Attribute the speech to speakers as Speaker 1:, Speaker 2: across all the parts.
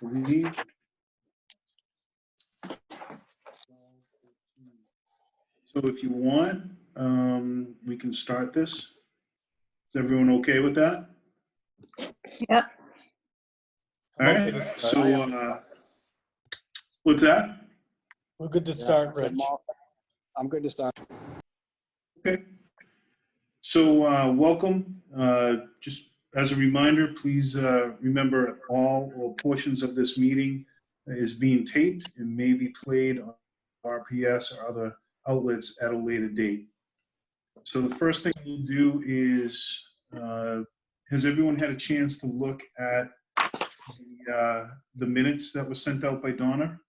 Speaker 1: believe. So if you want, we can start this. Is everyone okay with that?
Speaker 2: Yep.
Speaker 1: All right, so what's that?
Speaker 3: We're good to start, Rich.
Speaker 4: I'm good to start.
Speaker 1: Okay. So welcome. Just as a reminder, please remember all or portions of this meeting is being taped and may be played on RPS or other outlets at a later date. So the first thing we'll do is, has everyone had a chance to look at the minutes that were sent out by Donna?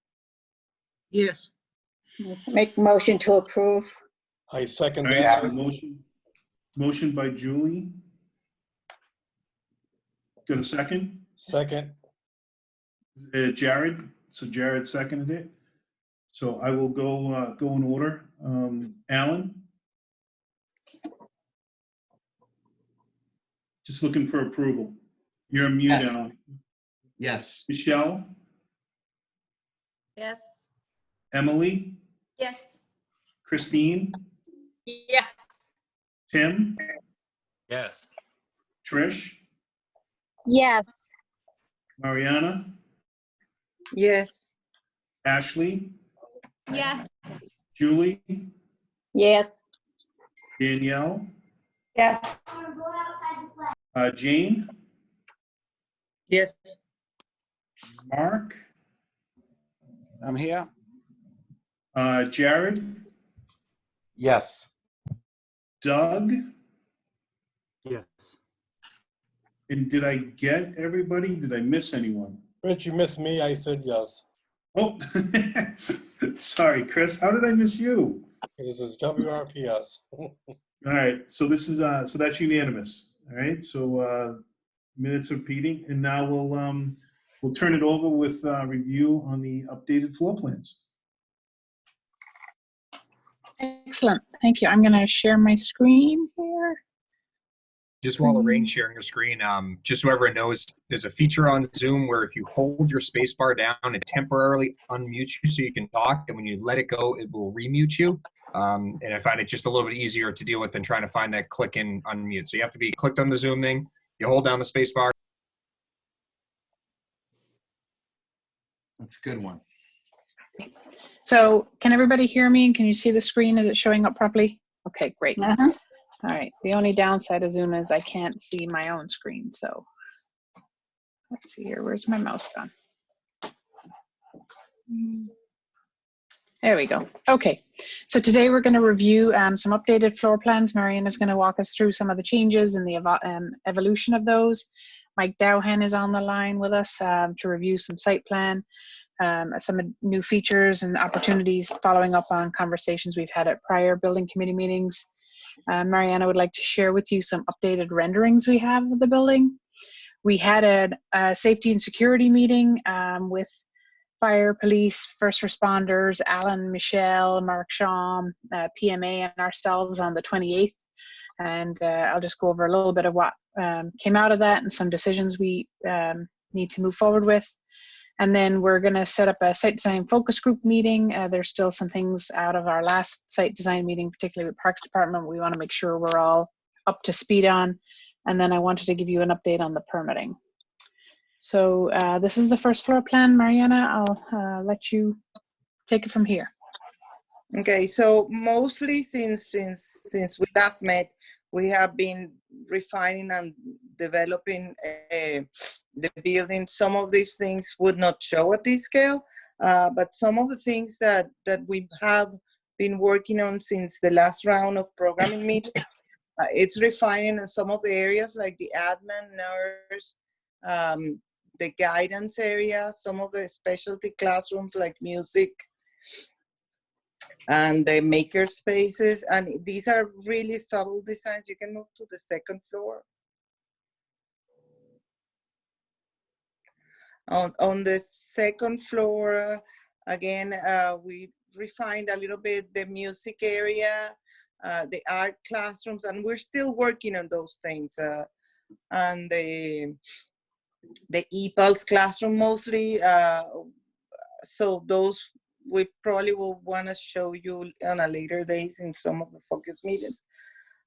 Speaker 5: Yes.
Speaker 2: Make motion to approve.
Speaker 3: I second
Speaker 1: All right,
Speaker 3: that.
Speaker 1: so motion by Julie. Got a second?
Speaker 3: Second.
Speaker 1: Jared. So Jared seconded it. So I will go in order. Alan? Just looking for approval. You're on mute,
Speaker 4: Yes.
Speaker 1: Alan.
Speaker 4: Yes.
Speaker 1: Michelle?
Speaker 6: Yes.
Speaker 1: Emily?
Speaker 6: Yes.
Speaker 1: Christine?
Speaker 6: Yes.
Speaker 1: Tim?
Speaker 7: Yes.
Speaker 1: Trish?
Speaker 2: Yes.
Speaker 1: Mariana?
Speaker 5: Yes.
Speaker 1: Ashley?
Speaker 6: Yes.
Speaker 1: Julie?
Speaker 2: Yes.
Speaker 1: Danielle?
Speaker 6: Yes.
Speaker 1: Jane?
Speaker 5: Yes.
Speaker 1: Mark?
Speaker 4: I'm here.
Speaker 1: Jared?
Speaker 4: Yes.
Speaker 1: Doug?
Speaker 7: Yes.
Speaker 1: And did I get everybody? Did I miss anyone?
Speaker 3: Rich, you missed me. I said yes.
Speaker 1: Oh, sorry, Chris. How did I miss you?
Speaker 3: This is WRPS.
Speaker 1: All right, so this is so that's unanimous. All right, so minutes are repeating, and now we'll turn it over with review on the updated floor plans.
Speaker 8: Excellent. Thank you. I'm going to share my screen here.
Speaker 9: Just while Lorraine's sharing your screen, just so everyone knows, there's a feature on Zoom where if you hold your space bar down, it temporarily unmutes you so you can talk, and when you let it go, it will remute you. And I find it just a little bit easier to deal with than trying to find that click and unmute. So you have to be clicked on the Zoom thing, you hold down the space bar.
Speaker 4: That's a good one.
Speaker 8: So can everybody hear me? And can you see the screen? Is it showing up properly? Okay, great.
Speaker 2: Uh-huh.
Speaker 8: All right. The only downside of Zoom is I can't see my own screen. So let's see here. Where's my mouse gone? There we go. Okay. So today we're going to review some updated floor plans. Marianne is going to walk us through some of the changes and the evolution of those. Mike Dowhan is on the line with us to review some site plan, some new features and opportunities following up on conversations we've had at prior building committee meetings. Mariana would like to share with you some updated renderings we have of the building. We had a safety and security meeting with fire, police, first responders, Alan, Michelle, Mark Shaw, PMA, and ourselves on the 28th. And I'll just go over a little bit of what came out of that and some decisions we need to move forward with. And then we're going to set up a site design focus group meeting. There's still some things out of our last site design meeting, particularly with Parks Department, we want to make sure we're all up to speed on. And then I wanted to give you an update on the permitting. So this is the first floor plan. Mariana, I'll let you take it from here.
Speaker 5: Okay, so mostly since we last met, we have been refining and developing the building. Some of these things would not show at this scale, but some of the things that we have been working on since the last round of programming meetings, it's refining in some of the areas like the admin, nurse, the guidance area, some of the specialty classrooms like music, and the maker spaces. And these are really subtle designs. You can move to the second floor. On the second floor, again, we refined a little bit the music area, the art classrooms, and we're still working on those things. And the the ePulse classroom mostly. So those we probably will want to show you on a later days in some of the focus meetings.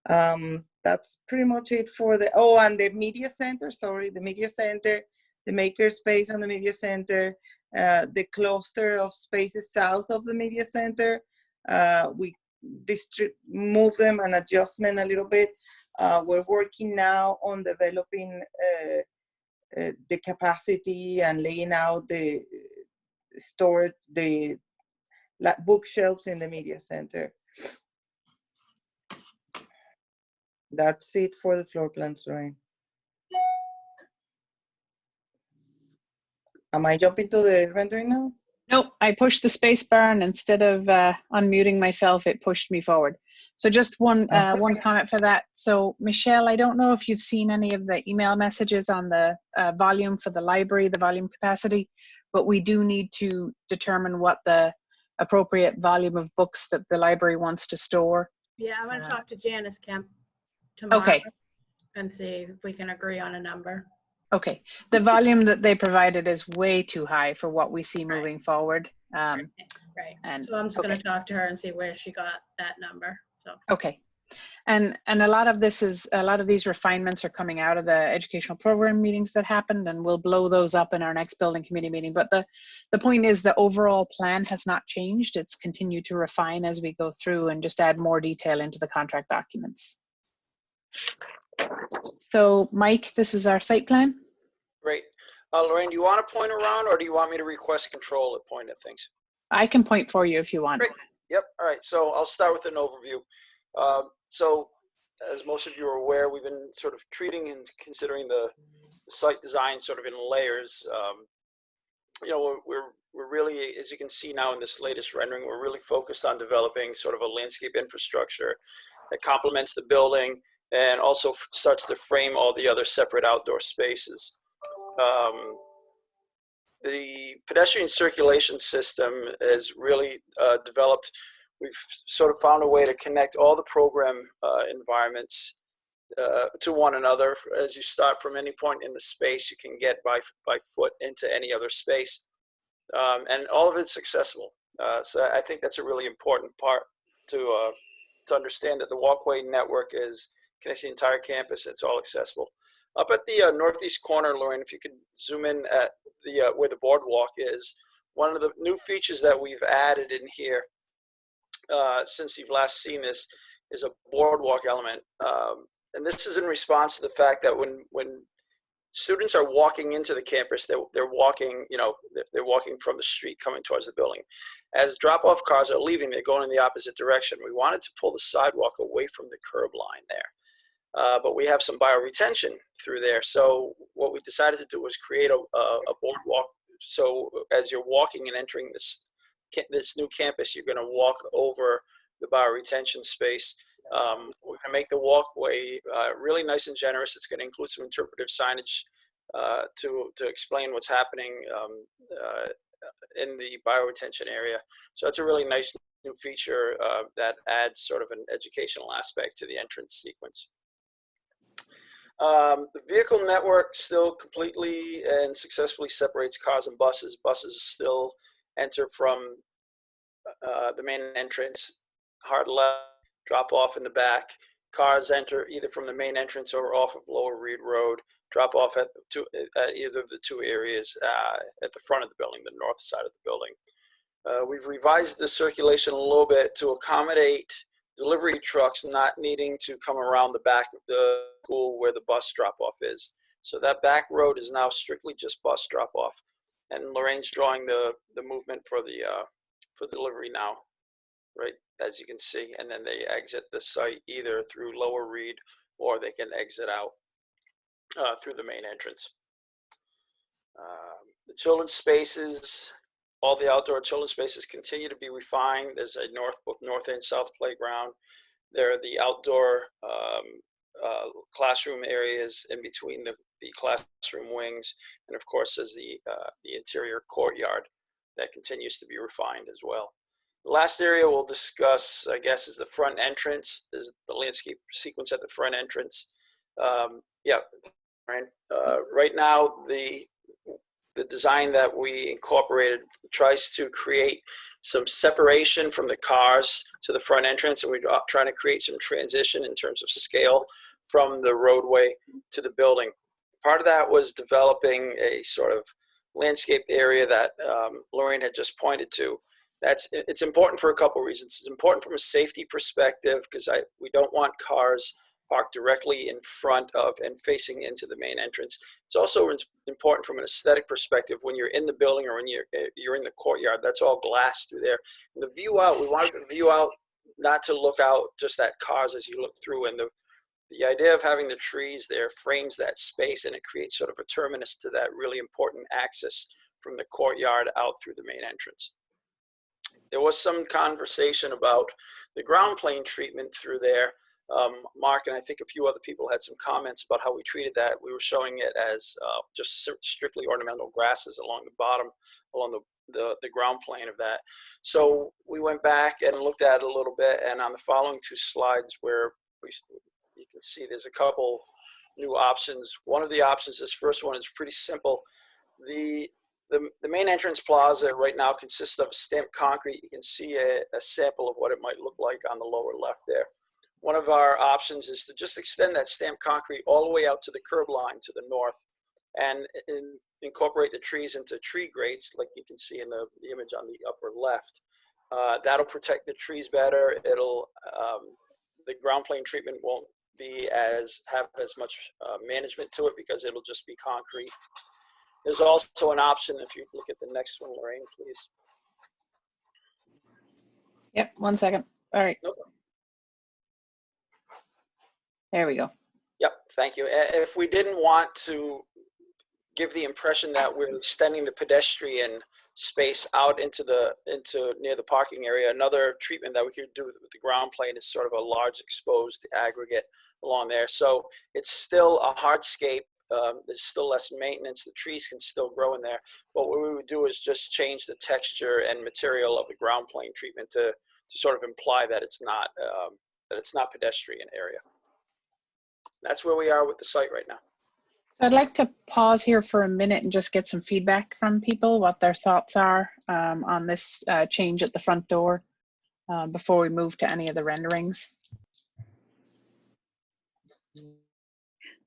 Speaker 5: That's pretty much it for the, oh, and the media center, sorry, the media center, the maker space on the media center, the cluster of spaces south of the media center. We move them and adjustment a little bit. We're working now on developing the capacity and laying out the storage, the bookshelves in the media center. That's it for the floor plans, Lorraine. Am I jumping to the rendering now?
Speaker 8: Nope, I pushed the space bar and instead of unmuting myself, it pushed me forward. So just one comment for that. So Michelle, I don't know if you've seen any of the email messages on the volume for the library, the volume capacity, but we do need to determine what the appropriate volume of books that the library wants to store.
Speaker 6: Yeah, I'm gonna talk to Janice Kemp tomorrow.
Speaker 8: Okay.
Speaker 6: And see if we can agree on a number.
Speaker 8: Okay, the volume that they provided is way too high for what we see
Speaker 6: Right.
Speaker 8: moving forward.
Speaker 6: Right.
Speaker 8: And
Speaker 6: So I'm just gonna talk to her and see where she got that number, so.
Speaker 8: okay. And a lot of these refinements are coming out of the educational program meetings that happened, and we'll blow those up in our next building committee meeting. But the point is the overall plan has not changed. It's continued to refine as we go through and just add more detail into the contract documents. So Mike, this is our site plan.
Speaker 10: Great. Lorraine, do you want to point around or do you want me to request control at point at things?
Speaker 8: I can point for you if you want.
Speaker 10: Great. Yep. All right. So I'll start with an overview. So as most of you are aware, we've been sort of treating and considering the site design sort of in layers. You know, we're really, as you can see now in this latest rendering, we're really focused on developing sort of a landscape infrastructure that complements the building and also starts to frame all the other separate outdoor spaces. The pedestrian circulation system is really developed. We've sort of found a way to connect all the program environments to one another. As you start from any point in the space, you can get by foot into any other space. And all of it's accessible. So I think that's a really important part to understand, that the walkway network connects the entire campus. It's all accessible. Up at the northeast corner, Lorraine, if you could zoom in at the where the boardwalk is, one of the new features that we've added in here since you've last seen this is a boardwalk element. And this is in response to the fact that when students are walking into the campus, they're walking, they're walking from the street coming towards the building. As drop-off cars are leaving, they're going in the opposite direction. We wanted to pull the sidewalk away from the curb line there. But we have some bioretention through there. So what we decided to do was create a boardwalk. So as you're walking and entering this new campus, you're going to walk over the bioretention space. We're going to make the walkway really nice and generous. It's going to include some interpretive signage to explain what's happening in the bioretention area. So that's a really nice new feature that adds sort of an educational aspect to the entrance sequence. The vehicle network still completely and successfully separates cars and buses. Buses still enter from the main entrance, hard left, drop off in the back. Cars enter either from the main entrance or off of Lower Reed Road, drop off at either of the two areas at the front of the building, the north side of the building. We've revised the circulation a little bit to accommodate delivery trucks not needing to come around the back of the school where the bus drop-off is. So that back road is now strictly just bus drop-off. And Lorraine's drawing the movement for delivery now, right, as you can see. And then they exit the site either through Lower Reed or they can exit out through the main entrance. The children's spaces, all the outdoor children's spaces continue to be refined. There's a both north and south playground. There are the outdoor classroom areas in between the classroom wings. And of course, there's the interior courtyard that continues to be refined as well. The last area we'll discuss, I guess, is the front entrance. There's the landscape sequence at the front entrance. Yeah, Lorraine. Right now, the design that we incorporated tries to create some separation from the cars to the front entrance, and we're trying to create some transition in terms of scale from the roadway to the building. Part of that was developing a sort of landscape area that Lorraine had just pointed to. It's important for a couple reasons. It's important from a safety perspective because we don't want cars parked directly in front of and facing into the main entrance. It's also important from an aesthetic perspective when you're in the building or when you're in the courtyard. That's all glass through there. And the view out, we wanted the view out not to look out just at cars as you look through. And the idea of having the trees there frames that space, and it creates sort of a terminus to that really important access from the courtyard out through the main entrance. There was some conversation about the ground plane treatment through there. Mark and I think a few other people had some comments about how we treated that. We were showing it as just strictly ornamental grasses along the bottom, along the ground plane of that. So we went back and looked at it a little bit, and on the following two slides where you can see there's a couple new options. One of the options, this first one, is pretty simple. The main entrance plaza right now consists of stamped concrete. You can see a sample of what it might look like on the lower left there. One of our options is to just extend that stamped concrete all the way out to the curb line to the north and incorporate the trees into tree grates like you can see in the image on the upper left. That'll protect the trees better. The ground plane treatment won't have as much management to it because it'll just be concrete. There's also an option, if you look at the next one, Lorraine, please.
Speaker 8: Yep, 1 second. All right.
Speaker 10: Nope.
Speaker 8: There we go.
Speaker 10: Yep, thank you. If we didn't want to give the impression that we're extending the pedestrian space out into near the parking area, another treatment that we could do with the ground plane is sort of a large exposed aggregate along there. So it's still a hardscape. There's still less maintenance. The trees can still grow in there. But what we would do is just change the texture and material of the ground plane treatment to sort of imply that it's not pedestrian area. That's where we are with the site right now.
Speaker 8: So I'd like to pause here for a minute and just get some feedback from people, what their thoughts are on this change at the front door before we move to any of the renderings.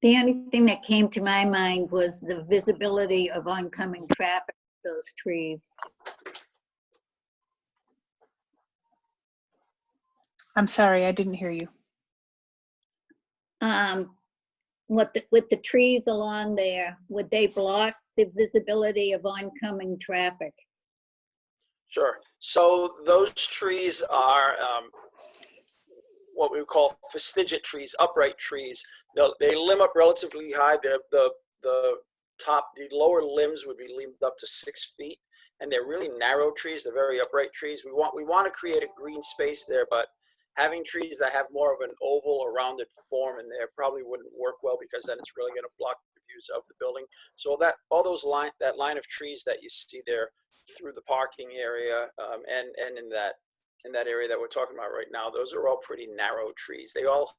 Speaker 2: The only thing that came to my mind was the visibility of oncoming traffic, those trees.
Speaker 8: I'm sorry, I didn't hear you.
Speaker 2: With the trees along there, would they block the visibility of oncoming traffic?
Speaker 10: Sure. So those trees are what we would call fastigiate trees, upright trees. They limb up relatively high. The lower limbs would be limbed up to 6 feet, and they're really narrow trees. They're very upright trees. We want to create a green space there, but having trees that have more of an oval or rounded form in there probably wouldn't work well because then it's really going to block the views of the building. So that line of trees that you see there through the parking area and in that area that we're talking about right now, those are all pretty narrow trees. They all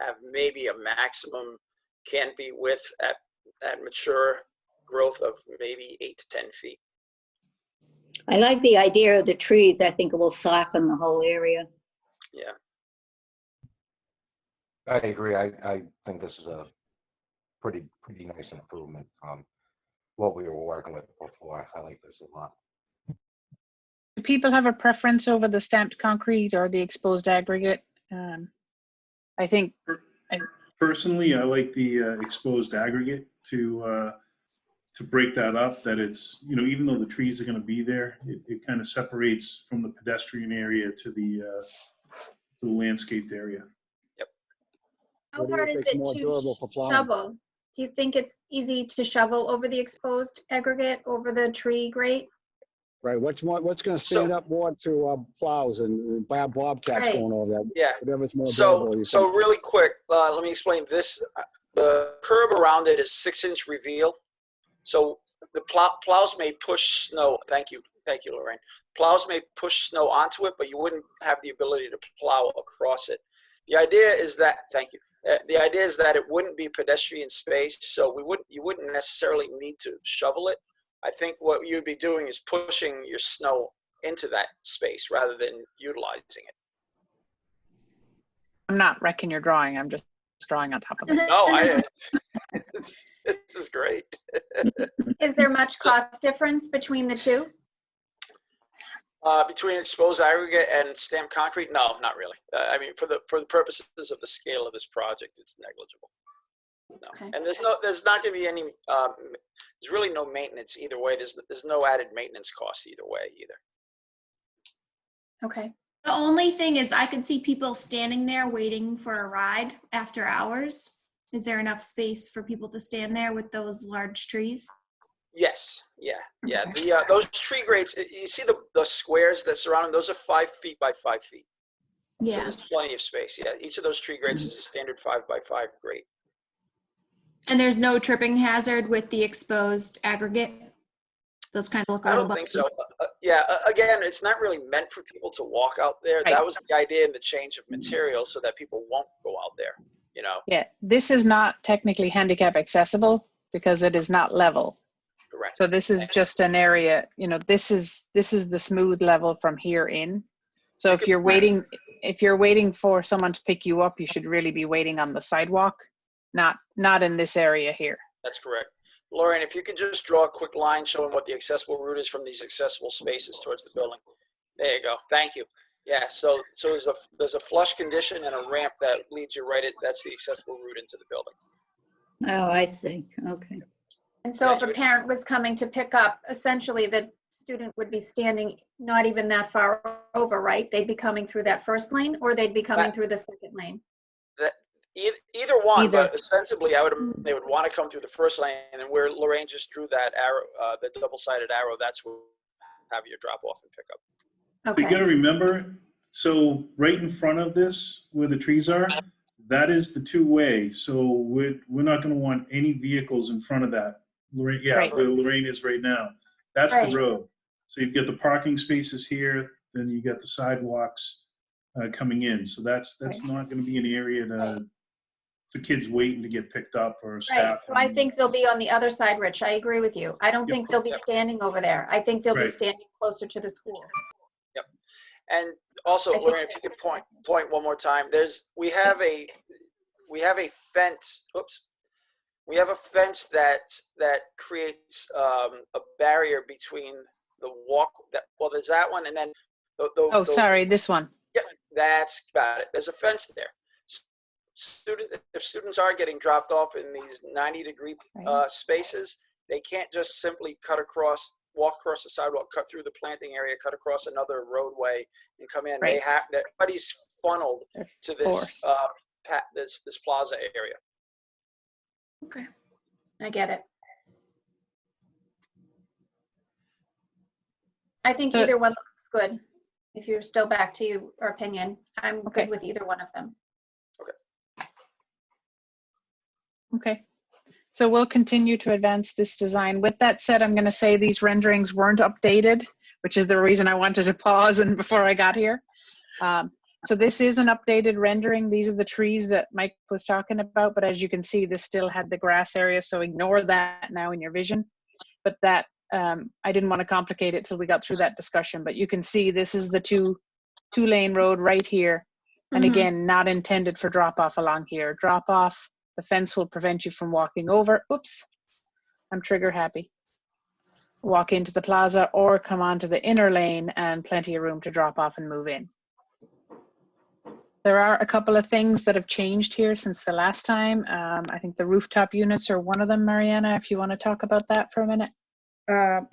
Speaker 10: have maybe a maximum canopy width at mature growth of maybe 8 to 10 feet.
Speaker 2: I like the idea of the trees. I think it will soften the whole area.
Speaker 10: Yeah.
Speaker 11: I agree. I think this is a pretty nice improvement from what we were working with before. I like this a lot.
Speaker 8: Do people have a preference over the stamped concrete or the exposed aggregate? I think.
Speaker 1: Personally, I like the exposed aggregate to break that up. That it's, even though the trees are going to be there, it kind of separates from the pedestrian area to the landscaped area.
Speaker 10: Yep.
Speaker 12: How hard is it to shovel? Do you think it's easy to shovel over the exposed aggregate over the tree grate?
Speaker 4: Right. What's going to stand up more to plows and bobcats going over that?
Speaker 10: Yeah.
Speaker 4: Whatever's more
Speaker 10: So really quick, let me explain this. The curb around it is 6-inch reveal. So the plows may push snow. Thank you, Lorraine. Plows may push snow onto it, but you wouldn't have the ability to plow across it. The idea is that, The idea is that it wouldn't be pedestrian space, so you wouldn't necessarily need to shovel it. I think what you'd be doing is pushing your snow into that space rather than utilizing it.
Speaker 8: I'm not wrecking your drawing. I'm just drawing on top of it.
Speaker 10: No, this is great.
Speaker 12: Is there much cost difference between the two?
Speaker 10: Between exposed aggregate and stamped concrete, no, not really. I mean, for the purposes of the scale of this project, it's negligible. No.
Speaker 12: Okay.
Speaker 10: And there's not going to be any. There's really no maintenance either way. There's no added maintenance costs either way either.
Speaker 12: Okay.
Speaker 13: The only thing is I could see people standing there waiting for a ride after hours. Is there enough space for people to stand there with those large trees?
Speaker 10: Yes. Yeah. Those tree grates. You see the squares that surround them. Those are 5 feet by 5 feet. So
Speaker 13: Yeah.
Speaker 10: there's plenty of space. Yeah. Each of those tree grates is a standard 5 by 5 grate.
Speaker 13: And there's no tripping hazard with the exposed aggregate? Those kind of look a
Speaker 10: I
Speaker 13: little
Speaker 10: don't think
Speaker 13: bumpy.
Speaker 10: so. Again, it's not really meant for people to walk out there.
Speaker 8: Right.
Speaker 10: That was the idea in the change of material, so that people won't go out there. You know.
Speaker 8: Yeah, this is not technically handicap accessible because it is not level.
Speaker 10: Correct.
Speaker 8: So this is just an area, this is the smooth level from here in. So if you're waiting for someone to pick you up, you should really be waiting on the sidewalk, not in this area here.
Speaker 10: That's correct. Lorraine, if you could just draw a quick line showing what the accessible route is from these accessible spaces towards the building. There you go. Thank you. Yeah, so there's a flush condition and a ramp that leads you right in. That's the accessible route into the building.
Speaker 2: Oh, I see. Okay.
Speaker 12: And so if a parent was coming to pick up, essentially the student would be standing not even that far over, right? They'd be coming through that first lane, or they'd be coming through the second lane?
Speaker 10: Either one, but ostensibly they would want to come through the first lane, and where Lorraine just drew that arrow, the double-sided arrow, that's where have your drop off and pick up.
Speaker 1: So you got to remember, so right in front of this, where the trees are, that is the two-way. So we're not going to want any vehicles in front of that. Lorraine, where Lorraine is right now. That's the road. So you've got the parking spaces here, then you got the sidewalks coming in. So that's not going to be an area for kids waiting to get picked up or staff.
Speaker 12: So I think they'll be on the other side, Rich. I agree with you. I don't think they'll be standing over there. I think they'll be standing closer to the school.
Speaker 10: Yep. And also, Lorraine, if you could point one more time, we have a fence. Oops. We have a fence that creates a barrier between the walk. There's that one, and then
Speaker 8: this one.
Speaker 10: Yeah, that's got it. There's a fence there. If students are getting dropped off in these 90-degree spaces, they can't just simply walk across the sidewalk, cut through the planting area, cut across another roadway, and come in. They have everybody's funneled to this this plaza area.
Speaker 12: Okay, I get it. I think either one looks good. If you're still back to your opinion, I'm good with either one of them.
Speaker 8: Okay, so we'll continue to advance this design. With that said, I'm going to say these renderings weren't updated, which is the reason I wanted to pause and before I got here. So this is an updated rendering. These are the trees that Mike was talking about, but as you can see, this still had the grass area, so ignore that now in your vision. But that, I didn't want to complicate it till we got through that discussion, but you can see this is the two-lane road right here. And again, not intended for drop-off along here. Drop-off, the fence will prevent you from walking over. Oops, I'm trigger happy. Walk into the plaza or come onto the inner lane and plenty of room to drop off and move in. There are a couple of things that have changed here since the last time. I think the rooftop units are one of them, Mariana, if you want to talk about that for a minute.
Speaker 5: We're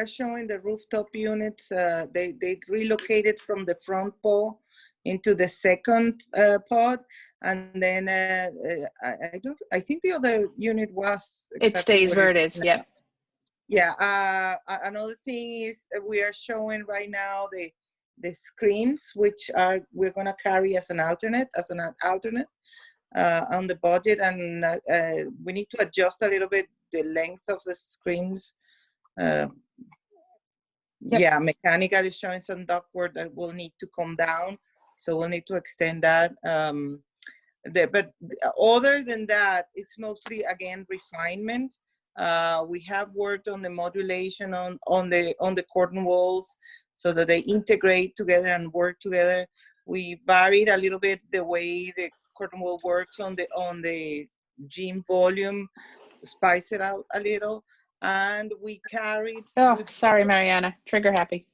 Speaker 5: showing the rooftop units. They relocated from the front pole into the second pod, and then I think the other unit was
Speaker 8: it stays where it is.
Speaker 5: Yeah. Another thing is we are showing right now the screens, which we're going to carry as an alternate on the budget, and we need to adjust a little bit the length of the screens. Yeah, mechanical is showing some ductwork that will need to come down, so we'll need to extend that. But other than that, it's mostly, again, refinement. We have worked on the modulation on the curtain walls so that they integrate together and work together. We varied a little bit the way the curtain wall works on the gym volume, spice it out a little, and we carried.
Speaker 8: Oh, sorry, Mariana. Trigger happy.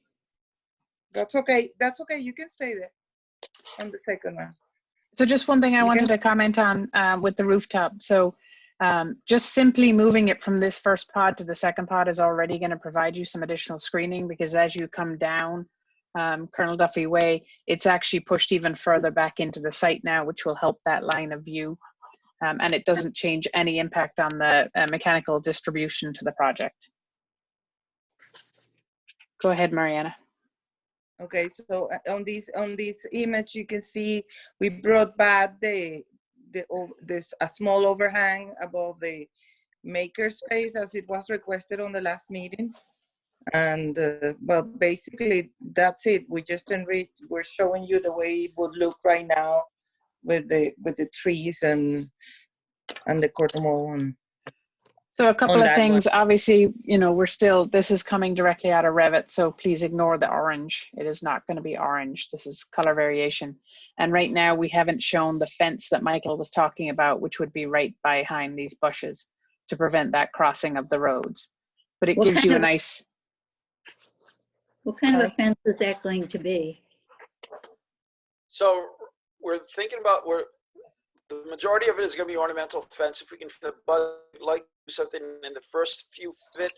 Speaker 5: That's okay. That's okay. You can stay there on the second one.
Speaker 8: So just one thing I wanted to comment on with the rooftop. So just simply moving it from this first pod to the second pod is already going to provide you some additional screening, because as you come down Colonel Duffy Way, it's actually pushed even further back into the site now, which will help that line of view. And it doesn't change any impact on the mechanical distribution to the project. Go ahead, Mariana.
Speaker 5: Okay, so on this image, you can see we brought back this a small overhang above the maker space as it was requested on the last meeting. And well, basically that's it. We just we're showing you the way it would look right now with the trees and the curtain wall.
Speaker 8: So a couple of things, obviously, you know, this is coming directly out of Revit, so please ignore the orange. It is not going to be orange. This is color variation. And right now we haven't shown the fence that Michael was talking about, which would be right behind these bushes to prevent that crossing of the roads. But it gives you a nice...
Speaker 2: What kind of a fence is that going to be?
Speaker 10: So we're thinking about, the majority of it is going to be ornamental fence. If we can, like something in the first few feet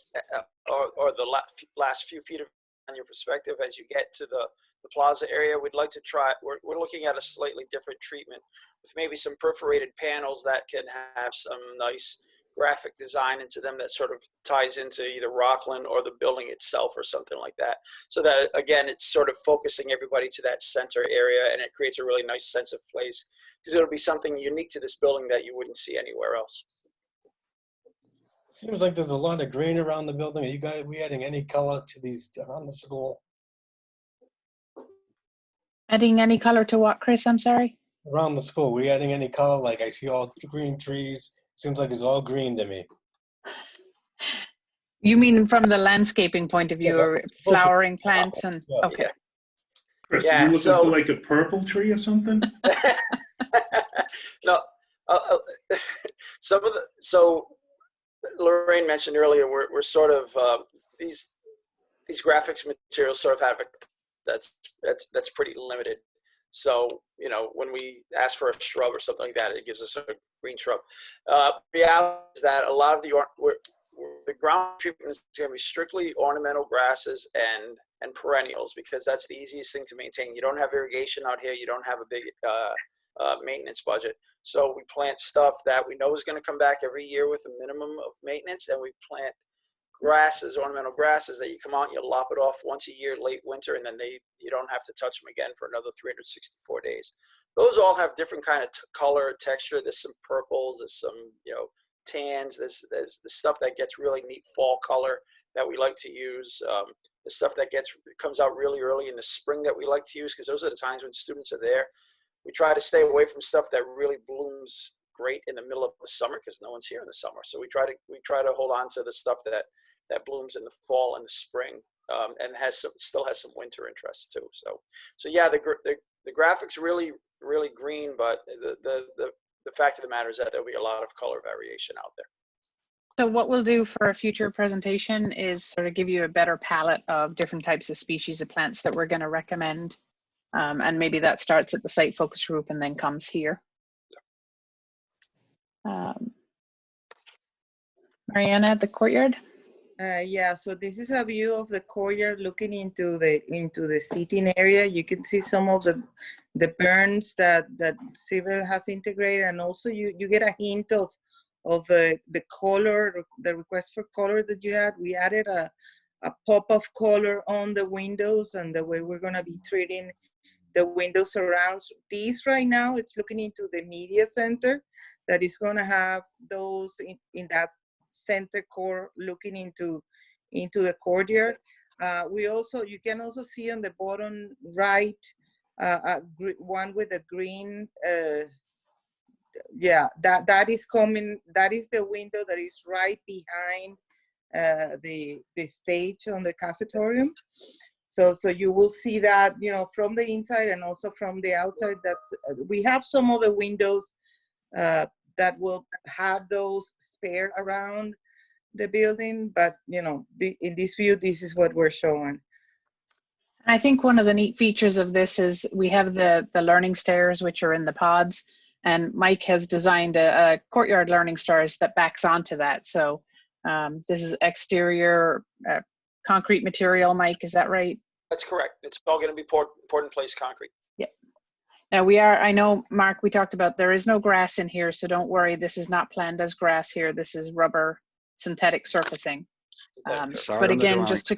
Speaker 10: or the last few feet of on your perspective as you get to the plaza area, we'd like to try. We're looking at a slightly different treatment with maybe some perforated panels that can have some nice graphic design into them that sort of ties into either Rockland or the building itself or something like that. So that, again, it's sort of focusing everybody to that center area, and it creates a really nice sense of place because it'll be something unique to this building that you wouldn't see anywhere else.
Speaker 3: Seems like there's a lot of green around the building. Are we adding any color to these around the school?
Speaker 8: Adding any color to what, Chris? I'm sorry?
Speaker 3: Around the school, we adding any color? Like I see all green trees. Seems like it's all green to me.
Speaker 8: You mean from the landscaping point of view, or flowering plants and, okay.
Speaker 1: Chris, are you looking for like a purple tree or something?
Speaker 10: No, so Lorraine mentioned earlier, we're sort of, these graphics materials sort of have that's pretty limited. So, you know, when we ask for a shrub or something like that, it gives us a green shrub. Reality is that a lot of the ground treatment is going to be strictly ornamental grasses and perennials, because that's the easiest thing to maintain. You don't have irrigation out here. You don't have a big maintenance budget. So we plant stuff that we know is going to come back every year with a minimum of maintenance, and we plant grasses, ornamental grasses that you come out and you lop it off once a year, late winter, and then you don't have to touch them again for another 364 days. Those all have different kind of color, texture. There's some purples, there's some, you know, tans, there's the stuff that gets really neat fall color that we like to use. The stuff that comes out really early in the spring that we like to use, because those are the times when students are there. We try to stay away from stuff that really blooms great in the middle of the summer, because no one's here in the summer. So we try to hold on to the stuff that blooms in the fall and the spring, and still has some winter interest too. So yeah, the graphics really green, but the fact of the matter is that there'll be a lot of color variation out there.
Speaker 8: So what we'll do for a future presentation is sort of give you a better palette of different types of species of plants that we're going to recommend. And maybe that starts at the site focus group and then comes here. Mariana, at the courtyard?
Speaker 5: Yeah, so this is a view of the courtyard looking into the seating area. You can see some of the burns that Cba has integrated, and also you get a hint of the color, the request for color that you had. We added a pop of color on the windows and the way we're gonna be treating the window surrounds. These right now, it's looking into the media center that is gonna have those in that center core looking into the courtyard. You can also see on the bottom right one with a green yeah, that is coming. That is the window that is right behind the stage on the cafeteria. So you will see that, you know, from the inside and also from the outside. That's we have some other windows that will have those spare around the building, but you know, in this view, this is what we're showing.
Speaker 8: I think one of the neat features of this is we have the learning stairs, which are in the pods, and Mike has designed a courtyard learning stairs that backs onto that. So this is exterior concrete material, Mike, is that right?
Speaker 10: That's correct. It's all going to be poured in place concrete.
Speaker 8: Yep. Now I know, Mark, we talked about there is no grass in here, so don't worry, this is not planned as grass here. This is rubber synthetic surfacing. But again, just to,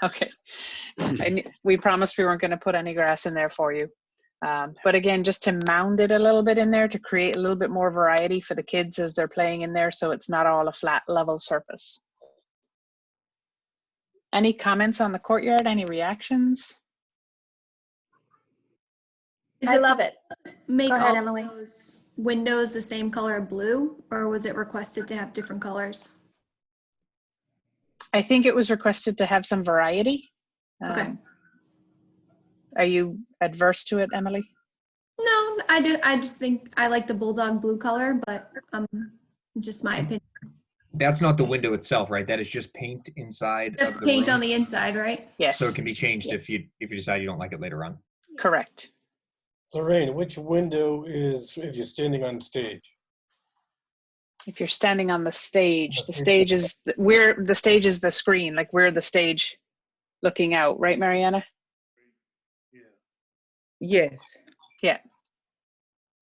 Speaker 8: okay. We promised we weren't going to put any grass in there for you. But again, just to mound it a little bit in there to create a little bit more variety for the kids as they're playing in there, so it's not all a flat level surface. Any comments on the courtyard? Any reactions?
Speaker 12: I love it.
Speaker 13: Make
Speaker 12: Go ahead,
Speaker 13: all
Speaker 12: Emily.
Speaker 13: those windows the same color blue, or was it requested to have different colors?
Speaker 8: I think it was requested to have some variety.
Speaker 13: Okay.
Speaker 8: Are you adverse to it, Emily?
Speaker 13: No, I just think I like the bulldog blue color, but just my opinion.
Speaker 9: That's not the window itself, right? That is just paint inside.
Speaker 13: That's
Speaker 9: of the
Speaker 13: paint
Speaker 9: room.
Speaker 13: on the inside, right?
Speaker 8: Yes.
Speaker 9: So it can be changed if you decide you don't like it later on.
Speaker 8: Correct.
Speaker 3: Lorraine, which window is if you're standing on stage?
Speaker 8: If you're standing on the stage is where the stage is the screen, like we're the stage looking out, right, Mariana?
Speaker 5: Yes.
Speaker 8: Yeah.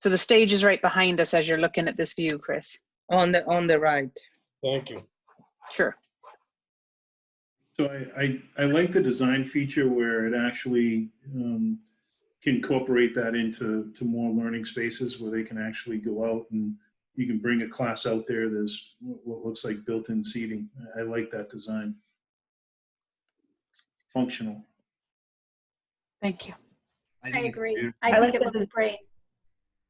Speaker 8: So the stage is right behind us as you're looking at this view, Chris.
Speaker 5: On the right.
Speaker 3: Thank you.
Speaker 8: Sure.
Speaker 1: So I like the design feature where it actually can incorporate that into more learning spaces where they can actually go out and you can bring a class out there. There's what looks like built-in seating. I like that design. Functional.
Speaker 8: Thank you.
Speaker 12: I agree.
Speaker 14: I
Speaker 12: I
Speaker 14: like
Speaker 12: think it
Speaker 14: the
Speaker 12: looks great.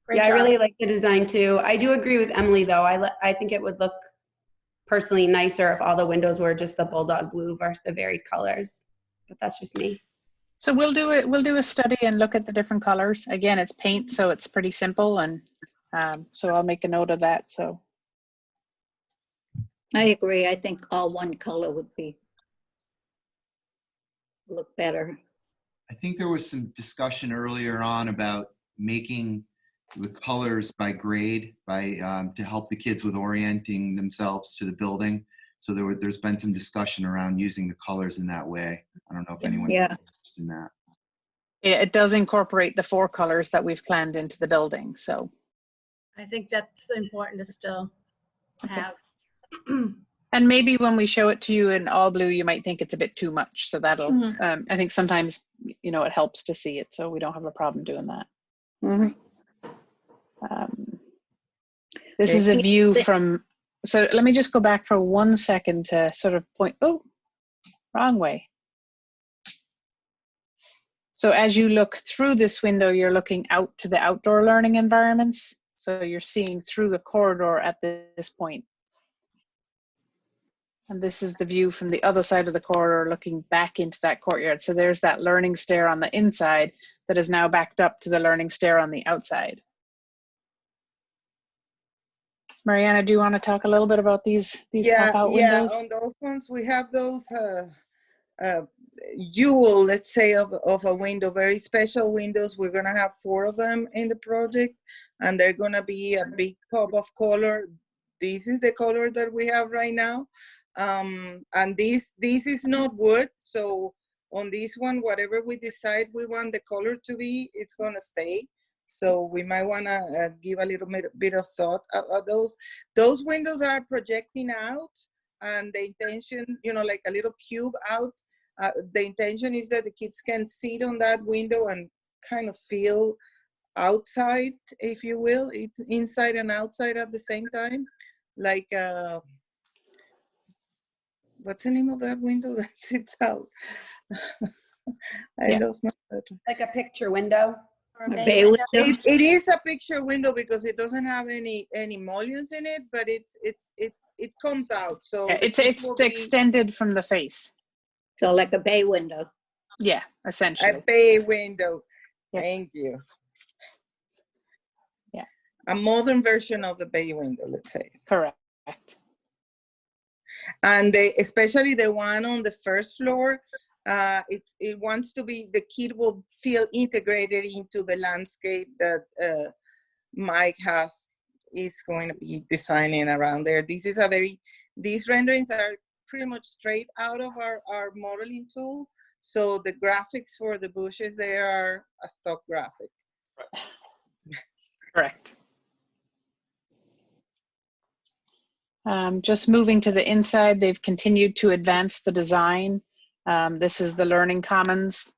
Speaker 12: Great
Speaker 14: Yeah, I
Speaker 12: job.
Speaker 14: really like the design too. I do agree with Emily though. I think it would look personally nicer if all the windows were just the bulldog blue versus the varied colors. But that's just me.
Speaker 8: So we'll do a study and look at the different colors. Again, it's paint, so it's pretty simple, and so I'll make a note of that. So
Speaker 2: I agree. I think all one color would look better.
Speaker 15: I think there was some discussion earlier on about making the colors by grade to help the kids with orienting themselves to the building. So there's been some discussion around using the colors in that way. I don't know if anyone is interested in that.
Speaker 8: yeah, it does incorporate the 4 colors that we've planned into the building. So
Speaker 6: I think that's important to still have.
Speaker 8: and maybe when we show it to you in all blue, you might think it's a bit too much. So that'll I think sometimes it helps to see it, so we don't have a problem doing that.
Speaker 2: Mhm.
Speaker 8: This is a view from, so let me just go back for 1 second to sort of point, oh, wrong way. So as you look through this window, you're looking out to the outdoor learning environments. So you're seeing through the corridor at this point. And this is the view from the other side of the corridor looking back into that courtyard. So there's that learning stair on the inside that is now backed up to the learning stair on the outside. Mariana, do you want to talk a little bit about these pop-out windows?
Speaker 5: Yeah, on those ones, we have those jewel, let's say, of a window, very special windows. We're going to have 4 of them in the project, and they're going to be a big pop of color. This is the color that we have right now. And this is not wood, so on this one, whatever we decide we want the color to be, it's going to stay. So we might want to give a little bit of thought about those. Those windows are projecting out, and the intention, like a little cube out. The intention is that the kids can sit on that window and kind of feel outside, if you will. It's inside and outside at the same time. Like, what's the name of that window that sits out? I lost my.
Speaker 14: Like a picture window.
Speaker 6: Or
Speaker 2: A
Speaker 6: a
Speaker 2: bay window?
Speaker 5: It is a picture window because it doesn't have any mullions in it, but it comes out. So
Speaker 8: Yeah,
Speaker 5: the kids
Speaker 8: it's
Speaker 5: will be
Speaker 8: extended from the face.
Speaker 2: So like a bay window.
Speaker 8: Yeah,
Speaker 5: a
Speaker 8: essentially.
Speaker 5: bay window.
Speaker 8: Yeah.
Speaker 5: Thank you.
Speaker 8: Yeah.
Speaker 5: A modern version of the bay window, let's say.
Speaker 8: Correct.
Speaker 5: And especially the one on the first floor, it wants to be, the kid will feel integrated into the landscape that Mike is going to be designing around there. These renderings are pretty much straight out of our modeling tool. So the graphics for the bushes, they are a stock graphic.
Speaker 8: Correct. Just moving to the inside, they've continued to advance the design. This is the Learning Commons.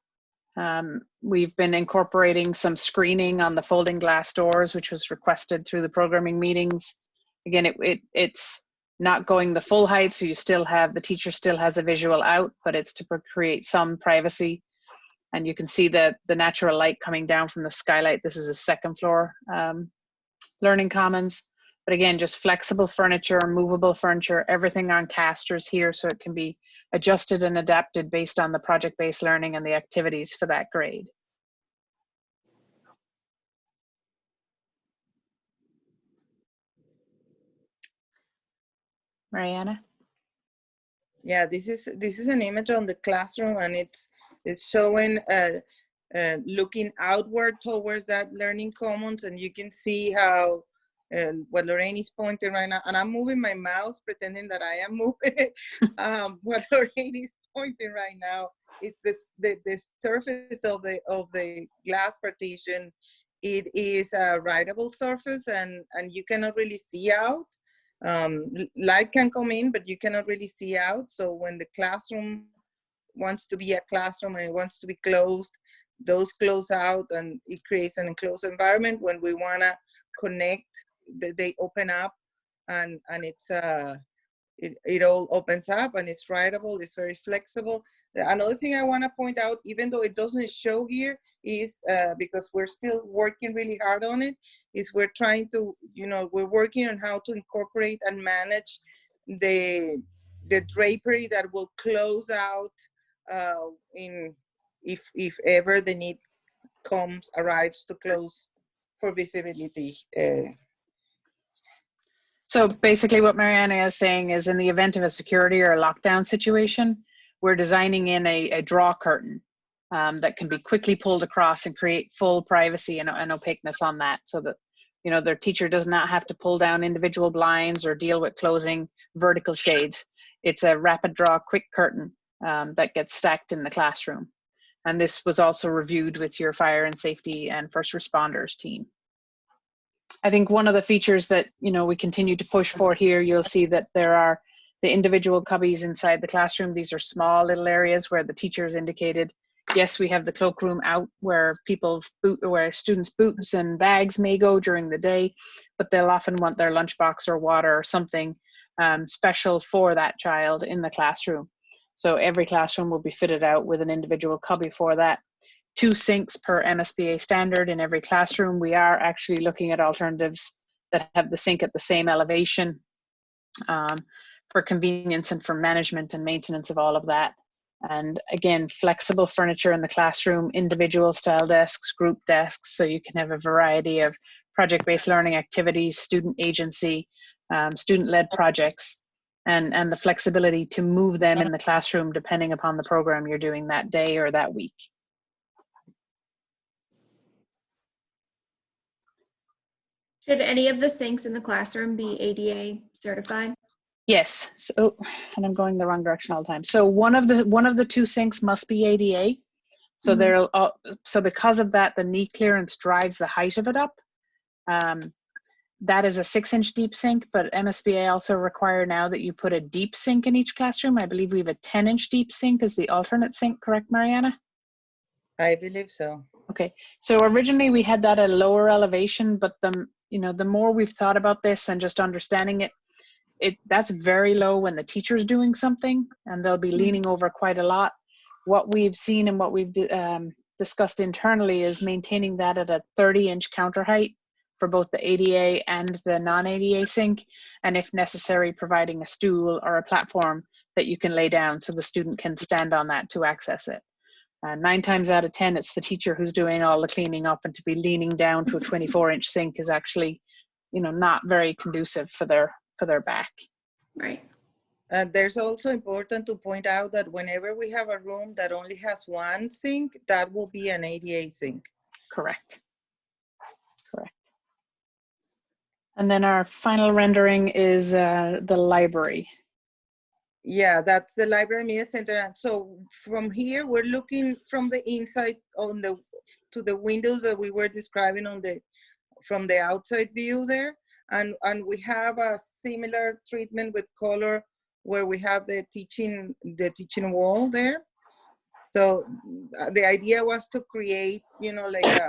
Speaker 8: We've been incorporating some screening on the folding glass doors, which was requested through the programming meetings. Again, it's not going the full height, so you still have, the teacher still has a visual out, but it's to create some privacy. And you can see the natural light coming down from the skylight. This is a second floor Learning Commons. But again, just flexible furniture, movable furniture, everything on casters here, so it can be adjusted and adapted based on the project-based learning and the activities for that grade. Mariana?
Speaker 5: Yeah, this is an image on the classroom, and it's showing looking outward towards that Learning Commons, and you can see how what Lorraine is pointing right now, and I'm moving my mouse pretending that I am moving it. What Lorraine is pointing right now, it's the surface of the glass partition. It is a writable surface, and you cannot really see out. Light can come in, but you cannot really see out. So when the classroom wants to be a classroom and it wants to be closed, those close out, and it creates an enclosed environment. When we want to connect, they open up, and it's it all opens up, and it's writable. It's very flexible. Another thing I want to point out, even though it doesn't show here, is because we're still working really hard on it, is we're trying to, we're working on how to incorporate and manage the drapery that will close out if ever the need arrives to close for visibility.
Speaker 8: So basically what Mariana is saying is, in the event of a security or a lockdown situation, we're designing in a draw curtain that can be quickly pulled across and create full privacy and opaqueness on that, so that their teacher does not have to pull down individual blinds or deal with closing vertical shades. It's a rapid draw quick curtain that gets stacked in the classroom. And this was also reviewed with your fire and safety and first responders team. I think one of the features that we continue to push for here, you'll see that there are the individual cubbies inside the classroom. These are small little areas where the teachers indicated, yes, we have the cloakroom out where where students' boots and bags may go during the day, but they'll often want their lunchbox or water or something special for that child in the classroom. So every classroom will be fitted out with an individual cubby for that. 2 sinks per MSBA standard in every classroom. We are actually looking at alternatives that have the sink at the same elevation for convenience and for management and maintenance of all of that. And again, flexible furniture in the classroom, individual style desks, group desks, so you can have a variety of project-based learning activities, student agency, student-led projects, and the flexibility to move them in the classroom depending upon the program you're doing that day or that week.
Speaker 13: Should any of the sinks in the classroom be ADA certified?
Speaker 8: Yes. So, and I'm going the wrong direction all the time. So one of the 2 sinks must be ADA. So so because of that, the knee clearance drives the height of it up. That is a 6-inch deep sink, but MSBA also require now that you put a deep sink in each classroom. I believe we have a 10-inch deep sink as the alternate sink, correct, Mariana?
Speaker 5: I believe so.
Speaker 8: Okay. So originally we had that at a lower elevation, but the more we've thought about this and just understanding it, that's very low when the teacher's doing something and they'll be leaning over quite a lot. What we've seen and what we've discussed internally is maintaining that at a 30-inch counter height for both the ADA and the non-ADA sink, and if necessary, providing a stool or a platform that you can lay down so the student can stand on that to access it. 9 times out of 10, it's the teacher who's doing all the cleaning up, and to be leaning down to a 24-inch sink is actually, not very conducive for their back.
Speaker 13: Right.
Speaker 5: There's also important to point out that whenever we have a room that only has one sink, that will be an ADA sink.
Speaker 8: Correct. Correct. And then our final rendering is the library.
Speaker 5: Yeah, that's the library media center. And so from here, we're looking from the inside to the windows that we were describing from the outside view there. And we have a similar treatment with color where we have the teaching wall there. So the idea was to create, like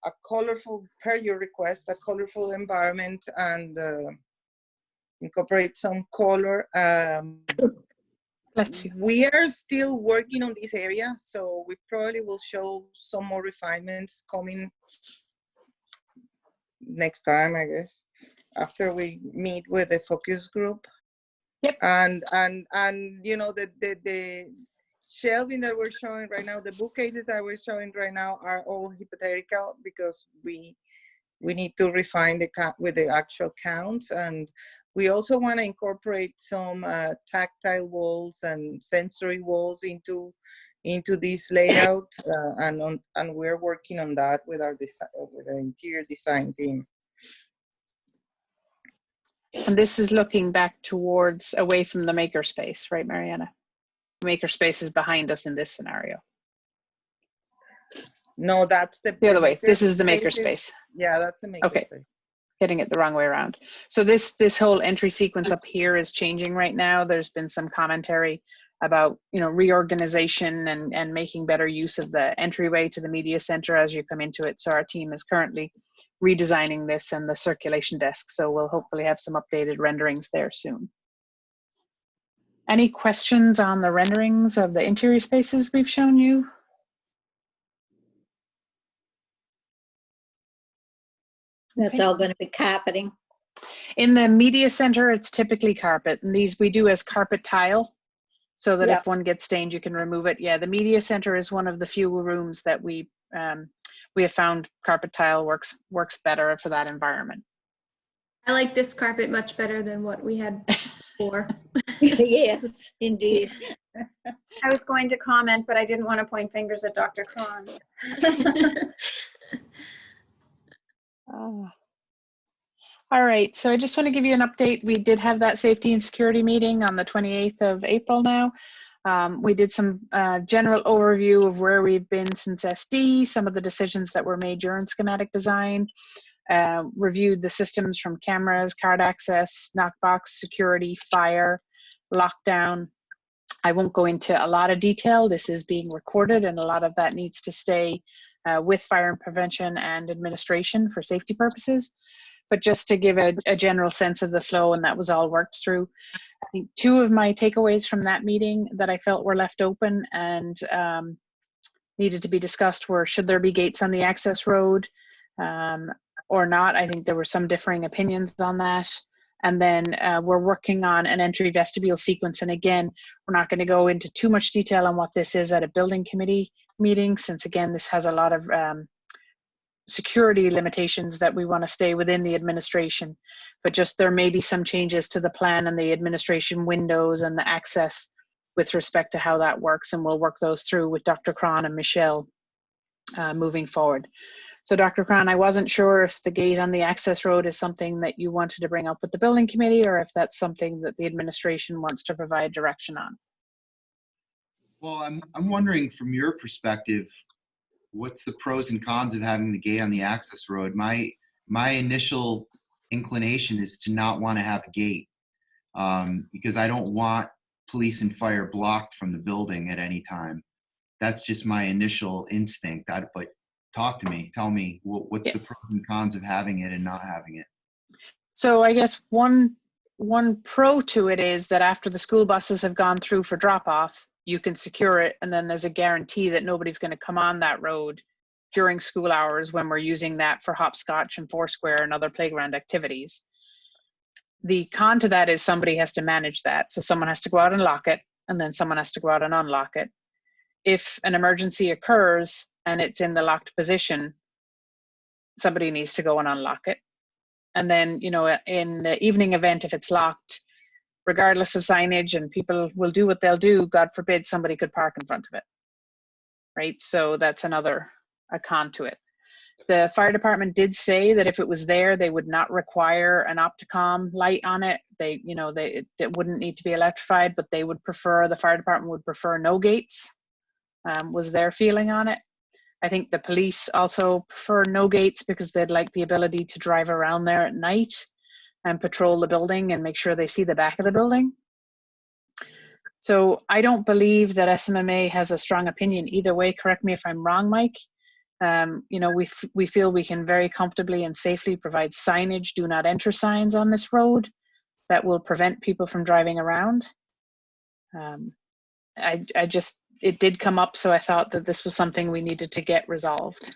Speaker 5: a colorful, per your request, a colorful environment and incorporate some color. We are still working on this area, so we probably will show some more refinements coming next time, I guess, after we meet with the focus group.
Speaker 8: Yep.
Speaker 5: And the shelving that we're showing right now, the bookcases that we're showing right now are all hypothetical because we need to refine with the actual counts. And we also want to incorporate some tactile walls and sensory walls into this layout, and we're working on that with our interior design team.
Speaker 8: And this is looking back towards away from the makerspace, right, Mariana? The makerspace is behind us in this scenario.
Speaker 5: No, that's the
Speaker 8: other way. This is the makerspace.
Speaker 5: Yeah, that's the makerspace.
Speaker 8: Okay. Getting it the wrong way around. So this whole entry sequence up here is changing right now. There's been some commentary about reorganization and making better use of the entryway to the media center as you come into it. So our team is currently redesigning this and the circulation desk. So we'll hopefully have some updated renderings there soon. Any questions on the renderings of the interior spaces we've shown you?
Speaker 2: That's all going to be carpeting.
Speaker 8: In the media center, it's typically carpet, and these we do as carpet tile, so that if one gets stained, you can remove it. Yeah, the media center is one of the few rooms that we have found carpet tile works better for that environment.
Speaker 13: I like this carpet much better than what we had before.
Speaker 2: Yes, indeed.
Speaker 12: I was going to comment, but I didn't want to point fingers at Dr. Cron.
Speaker 8: All right, so I just want to give you an update. We did have that safety and security meeting on the 28th of April now. We did some general overview of where we've been since SD, some of the decisions that were made during schematic design, reviewed the systems from cameras, card access, knockbox, security, fire, lockdown. I won't go into a lot of detail. This is being recorded, and a lot of that needs to stay with fire and prevention and administration for safety purposes. But just to give a general sense of the flow, and that was all worked through. I think 2 of my takeaways from that meeting that I felt were left open and needed to be discussed were, should there be gates on the access road or not? I think there were some differing opinions on that. And then we're working on an entry vestibule sequence. And again, we're not going to go into too much detail on what this is at a building committee meeting, since again, this has a lot of security limitations that we want to stay within the administration. But just there may be some changes to the plan and the administration windows and the access with respect to how that works. And we'll work those through with Dr. Cron and Michelle moving forward. So Dr. Cron, I wasn't sure if the gate on the access road is something that you wanted to bring up with the building committee, or if that's something that the administration wants to provide direction on.
Speaker 15: Well, I'm wondering from your perspective, what's the pros and cons of having the gate on the access road? My initial inclination is to not want to have a gate because I don't want police and fire blocked from the building at any time. That's just my initial instinct. But talk to me. Tell me what's the pros and cons of having it and not having it.
Speaker 8: So I guess one pro to it is that after the school buses have gone through for drop off, you can secure it, and then there's a guarantee that nobody's going to come on that road during school hours when we're using that for hopscotch and Foursquare and other playground activities. The con to that is somebody has to manage that. So someone has to go out and lock it, and then someone has to go out and unlock it. If an emergency occurs and it's in the locked position, somebody needs to go and unlock it. And then, you know, in the evening event, if it's locked, regardless of signage, and people will do what they'll do, God forbid somebody could park in front of it, right? So that's a con to it. The fire department did say that if it was there, they would not require an Opticom light on it. It wouldn't need to be electrified, but the fire department would prefer no gates, was their feeling on it. I think the police also prefer no gates because they'd like the ability to drive around there at night and patrol the building and make sure they see the back of the building. So I don't believe that SMMA has a strong opinion either way. Correct me if I'm wrong, Mike. You know, we feel we can very comfortably and safely provide signage, do not enter signs on this road that will prevent people from driving around. It did come up, so I thought that this was something we needed to get resolved.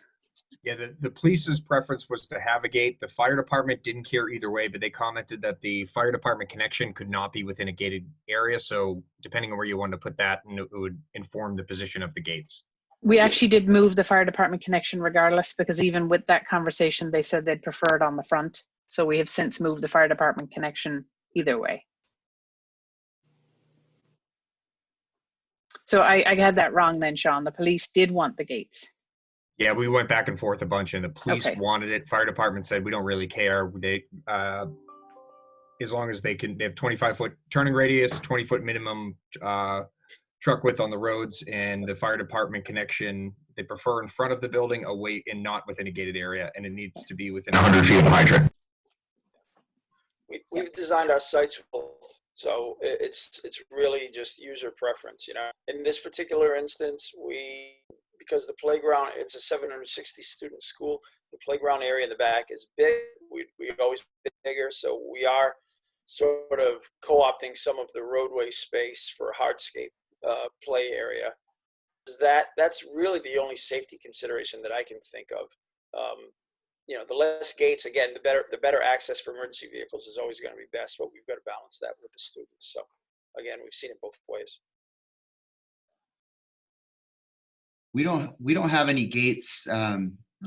Speaker 9: Yeah, the police's preference was to have a gate. The fire department didn't care either way, but they commented that the fire department connection could not be within a gated area. So depending on where you wanted to put that, it would inform the position of the gates.
Speaker 8: We actually did move the fire department connection regardless, because even with that conversation, they said they'd prefer it on the front. So we have since moved the fire department connection either way. So I had that wrong then, Sean. The police did want the gates.
Speaker 9: Yeah, we went back and forth a bunch, and the police
Speaker 8: Okay.
Speaker 9: wanted it. Fire department said we don't really care. They, as long as they have 25-foot turning radius, 20-foot minimum truck width on the roads, and the fire department connection they prefer in front of the building, away and not within a gated area, and it needs to be within 100 feet of a hydrant.
Speaker 10: We've designed our sites both, so it's really just user preference. You know, in this particular instance, because the playground, it's a 760 student school, the playground area in the back is big. We've always been bigger, so we are sort of co-opting some of the roadway space for hardscape play area. That's really the only safety consideration that I can think of. You know, the less gates, again, the better access for emergency vehicles is always going to be best, but we've got to balance that with the students. So again, we've seen it both ways.
Speaker 15: We don't have any gates. I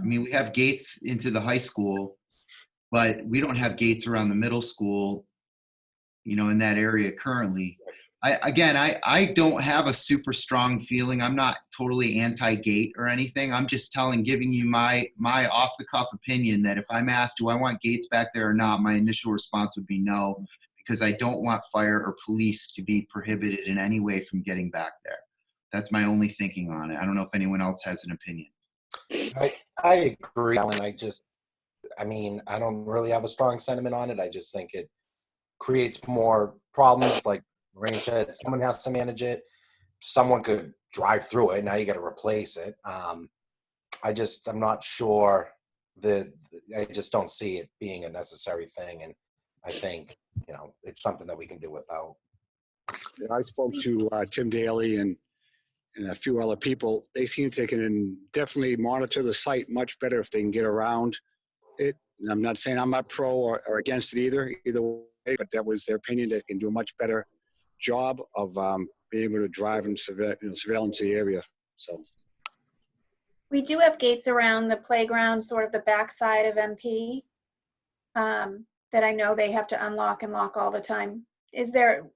Speaker 15: mean, we have gates into the high school, but we don't have gates around the middle school, you know, in that area currently. I don't have a super strong feeling. I'm not totally anti-gate or anything. I'm just giving you my off-the-cuff opinion that if I'm asked, do I want gates back there or not, my initial response would be no, because I don't want fire or police to be prohibited in any way from getting back there. That's my only thinking on it. I don't know if anyone else has an opinion.
Speaker 16: I agree, Alan. I mean, I don't really have a strong sentiment on it. I just think it creates more problems. Like Rain said, someone has to manage it. Someone could drive through it. Now you got to replace it. I'm not sure I just don't see it being a necessary thing. And I think, you know, it's something that we can do without.
Speaker 4: Yeah, I spoke to Tim Daly and a few other people. They seem they can definitely monitor the site much better if they can get around it. And I'm not saying I'm not pro or against it either way, but that was their opinion. They can do a much better job of being able to drive and surveillance the area. So
Speaker 12: We do have gates around the playground, sort of the backside of MP, that I know they have to unlock and lock all the time.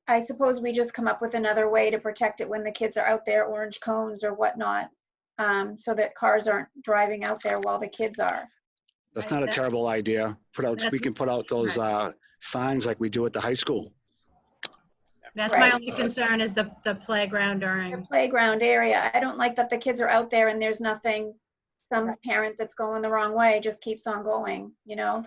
Speaker 12: I suppose we just come up with another way to protect it when the kids are out there, orange cones or whatnot, so that cars aren't driving out there while the kids are.
Speaker 4: that's not a terrible idea. We can put out those signs like we do at the high school.
Speaker 6: That's
Speaker 12: Right.
Speaker 6: my only concern is the playground during.
Speaker 12: The playground area. I don't like that the kids are out there and there's nothing, some parent that's going the wrong way just keeps on going, you know?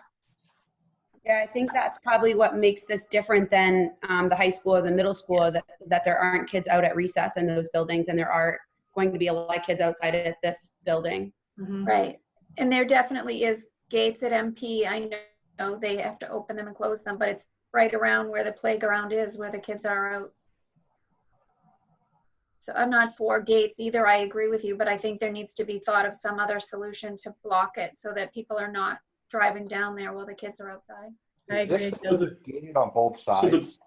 Speaker 14: Yeah, I think that's probably what makes this different than the high school or the middle school, is that there aren't kids out at recess in those buildings, and there are going to be a lot of kids outside at this building.
Speaker 6: Mm-hmm.
Speaker 12: Right. And there definitely is gates at MP. I know they have to open them and close them, but it's right around where the playground is, where the kids are out. So I'm not for gates either. I agree with you, but I think there needs to be thought of some other solution to block it so that people are not driving down there while the kids are outside.
Speaker 6: I agree.
Speaker 1: So the,
Speaker 11: Gated on both
Speaker 1: so
Speaker 11: sides.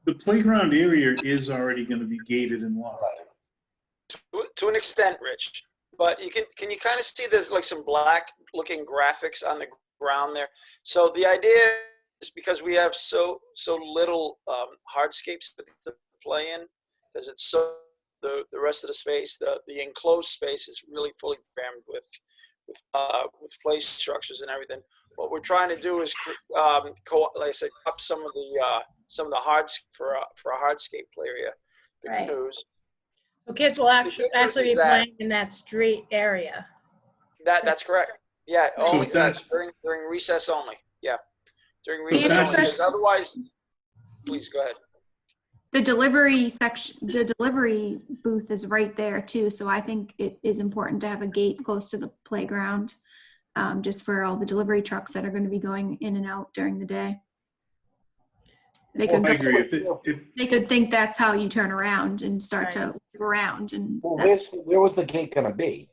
Speaker 1: the playground area is already going to be gated and locked.
Speaker 10: To an extent, Rich, but can you kind of see there's like some black looking graphics on the ground there? So the idea is because we have so little hardscapes to play in, because it's so the rest of the space, the enclosed space is really fully crammed with play structures and everything. What we're trying to do is, like I said, up some of the hards for a hardscape area. The
Speaker 12: Right.
Speaker 10: news.
Speaker 6: So kids will actually be playing in that street area.
Speaker 10: That's correct. Yeah, only
Speaker 1: that's-
Speaker 10: during recess only. Yeah, during
Speaker 1: So
Speaker 10: recess
Speaker 1: that's-
Speaker 10: only. Because otherwise, please go ahead.
Speaker 13: The delivery section, the delivery booth is right there too. So I think it is important to have a gate close to the playground, just for all the delivery trucks that are going to be going in and out during the day. They
Speaker 1: Oh,
Speaker 13: could,
Speaker 1: I agree. If
Speaker 13: they could think that's how you turn around and start to move around. And
Speaker 11: Well,
Speaker 13: that's,
Speaker 11: where was the gate going to be?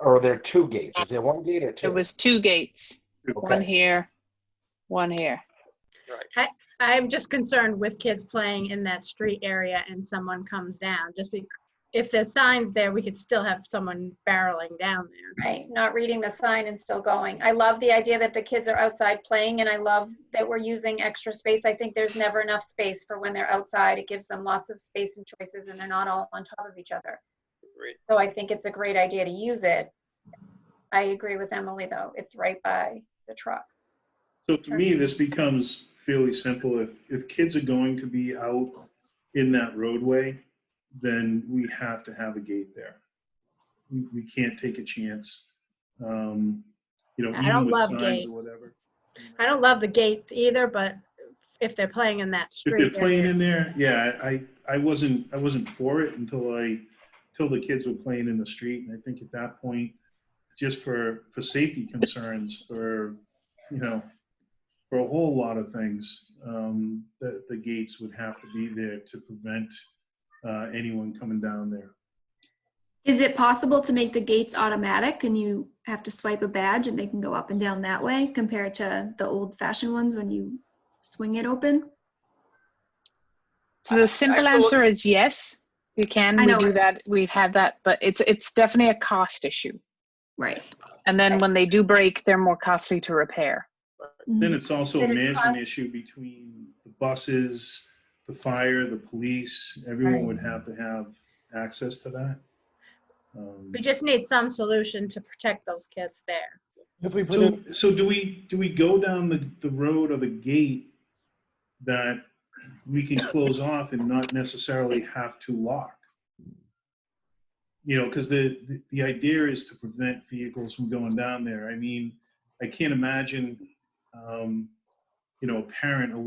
Speaker 11: Or are there two gates? Is there one gate or two?
Speaker 8: It was 2 gates, one
Speaker 11: Okay.
Speaker 8: here, one here.
Speaker 6: I'm just concerned with kids playing in that street area and someone comes down. If there's signs there, we could still have someone barreling down there.
Speaker 12: Right, not reading the sign and still going. I love the idea that the kids are outside playing, and I love that we're using extra space. I think there's never enough space for when they're outside. It gives them lots of space and choices, and they're not all on top of each other.
Speaker 10: Agreed.
Speaker 12: So I think it's a great idea to use it. I agree with Emily, though. It's right by the trucks.
Speaker 1: So for me, this becomes fairly simple. If kids are going to be out in that roadway, then we have to have a gate there. We can't take a chance.
Speaker 6: I
Speaker 1: Even
Speaker 6: don't
Speaker 1: with
Speaker 6: love
Speaker 1: signs
Speaker 6: gate.
Speaker 1: or whatever.
Speaker 6: I don't love the gate either, but if they're playing in that
Speaker 1: If
Speaker 6: street
Speaker 1: they're playing
Speaker 6: area,
Speaker 1: in there, yeah, I wasn't for it until the kids were playing in the street, and I think at that point, just for safety concerns, for a whole lot of things, the gates would have to be there to prevent anyone coming down there.
Speaker 13: is it possible to make the gates automatic and you have to swipe a badge and they can go up and down that way compared to the old fashioned ones when you swing it open?
Speaker 8: So the simple answer is yes, we can.
Speaker 13: I
Speaker 8: We
Speaker 13: know.
Speaker 8: do that. We've had that, but it's definitely a cost issue.
Speaker 13: Right.
Speaker 8: And then when they do break, they're more costly to repair.
Speaker 1: Then it's also a
Speaker 12: Did it
Speaker 1: management
Speaker 12: cost-
Speaker 1: issue between the buses, the fire, the police. Everyone
Speaker 12: Right.
Speaker 1: would have to have access to that.
Speaker 6: we just need some solution to protect those kids there.
Speaker 3: If we put in,
Speaker 1: So do we go down the road of a gate that we can close off and not necessarily have to lock? Because the idea is to prevent vehicles from going down there. I mean, I can't imagine, a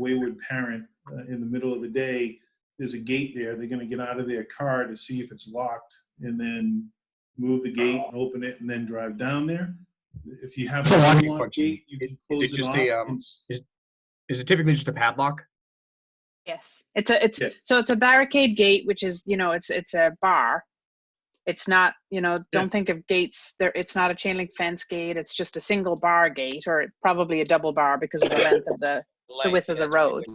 Speaker 1: wayward parent in the middle of the day, there's a gate there, they're going to get out of their car to see if it's locked and then move the gate, open it, and then drive down there. If you have
Speaker 9: It's a
Speaker 1: an
Speaker 9: locking
Speaker 1: unlocked
Speaker 9: function.
Speaker 1: gate, you can
Speaker 9: Is
Speaker 1: close
Speaker 9: it
Speaker 1: it
Speaker 9: just
Speaker 1: off.
Speaker 9: is it typically just a padlock?
Speaker 8: Yes, it's
Speaker 1: Yeah.
Speaker 8: so it's a barricade gate, which is it's a bar. It's not don't think of gates there. It's not a chain link fence gate. It's just a single bar gate, or probably a double bar because of the length of the width of the road,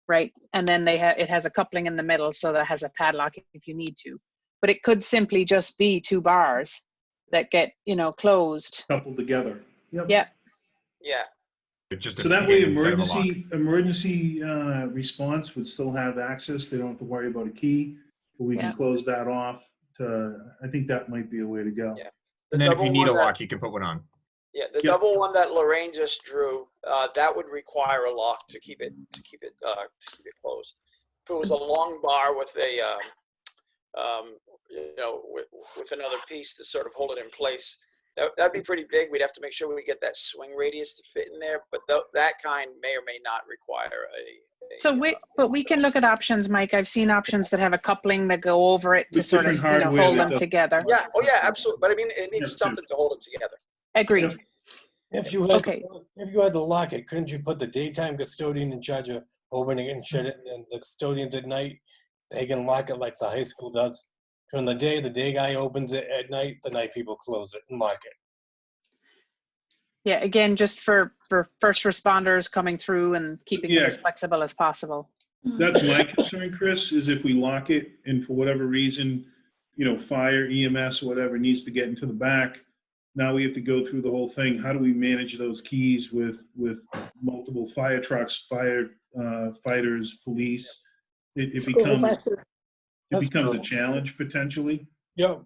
Speaker 8: right? And then it has a coupling in the middle, so that has a padlock if you need to. But it could simply just be 2 bars that get closed.
Speaker 1: Coupled together. Yep.
Speaker 8: Yeah.
Speaker 10: Yeah.
Speaker 1: So that way,
Speaker 9: Instead of a lock.
Speaker 1: emergency response would still have access. They don't have to worry about a key, but we can close that off. I think that might be a way to go.
Speaker 10: Yeah.
Speaker 9: And then if you
Speaker 10: double
Speaker 9: need a
Speaker 10: one that-
Speaker 9: lock, you can put one on.
Speaker 10: Yeah, the double one that Lorraine just drew, that would require a lock to keep it closed. If it was a long bar with a with another piece to sort of hold it in place, that'd be pretty big. We'd have to make sure we get that swing radius to fit in there, but that kind may or may not require
Speaker 8: But we can look at options, Mike. I've seen options that have a coupling that go over it to
Speaker 1: With
Speaker 8: sort of
Speaker 1: different hardware
Speaker 8: hold
Speaker 1: that
Speaker 8: them
Speaker 1: does-
Speaker 8: together.
Speaker 10: Yeah. Oh yeah, absolutely. But I mean, it needs
Speaker 1: Yeah,
Speaker 10: something to hold it together.
Speaker 8: Agreed.
Speaker 3: if you had to lock it, couldn't you put the daytime custodian in charge of opening it and shut it, and the custodians at night, they can lock it like the high school does? During the day guy opens it. At night, the night people close it and lock it.
Speaker 8: Yeah, again, just for first responders coming through and keeping it
Speaker 1: Yeah.
Speaker 8: as flexible as possible.
Speaker 1: That's my concern, Chris, is if we lock it and for whatever reason, fire, EMS, whatever needs to get into the back, now we have to go through the whole thing. How do we manage those keys with multiple fire trucks, fighters, police? It
Speaker 2: School buses.
Speaker 1: becomes a challenge potentially.
Speaker 3: Yep.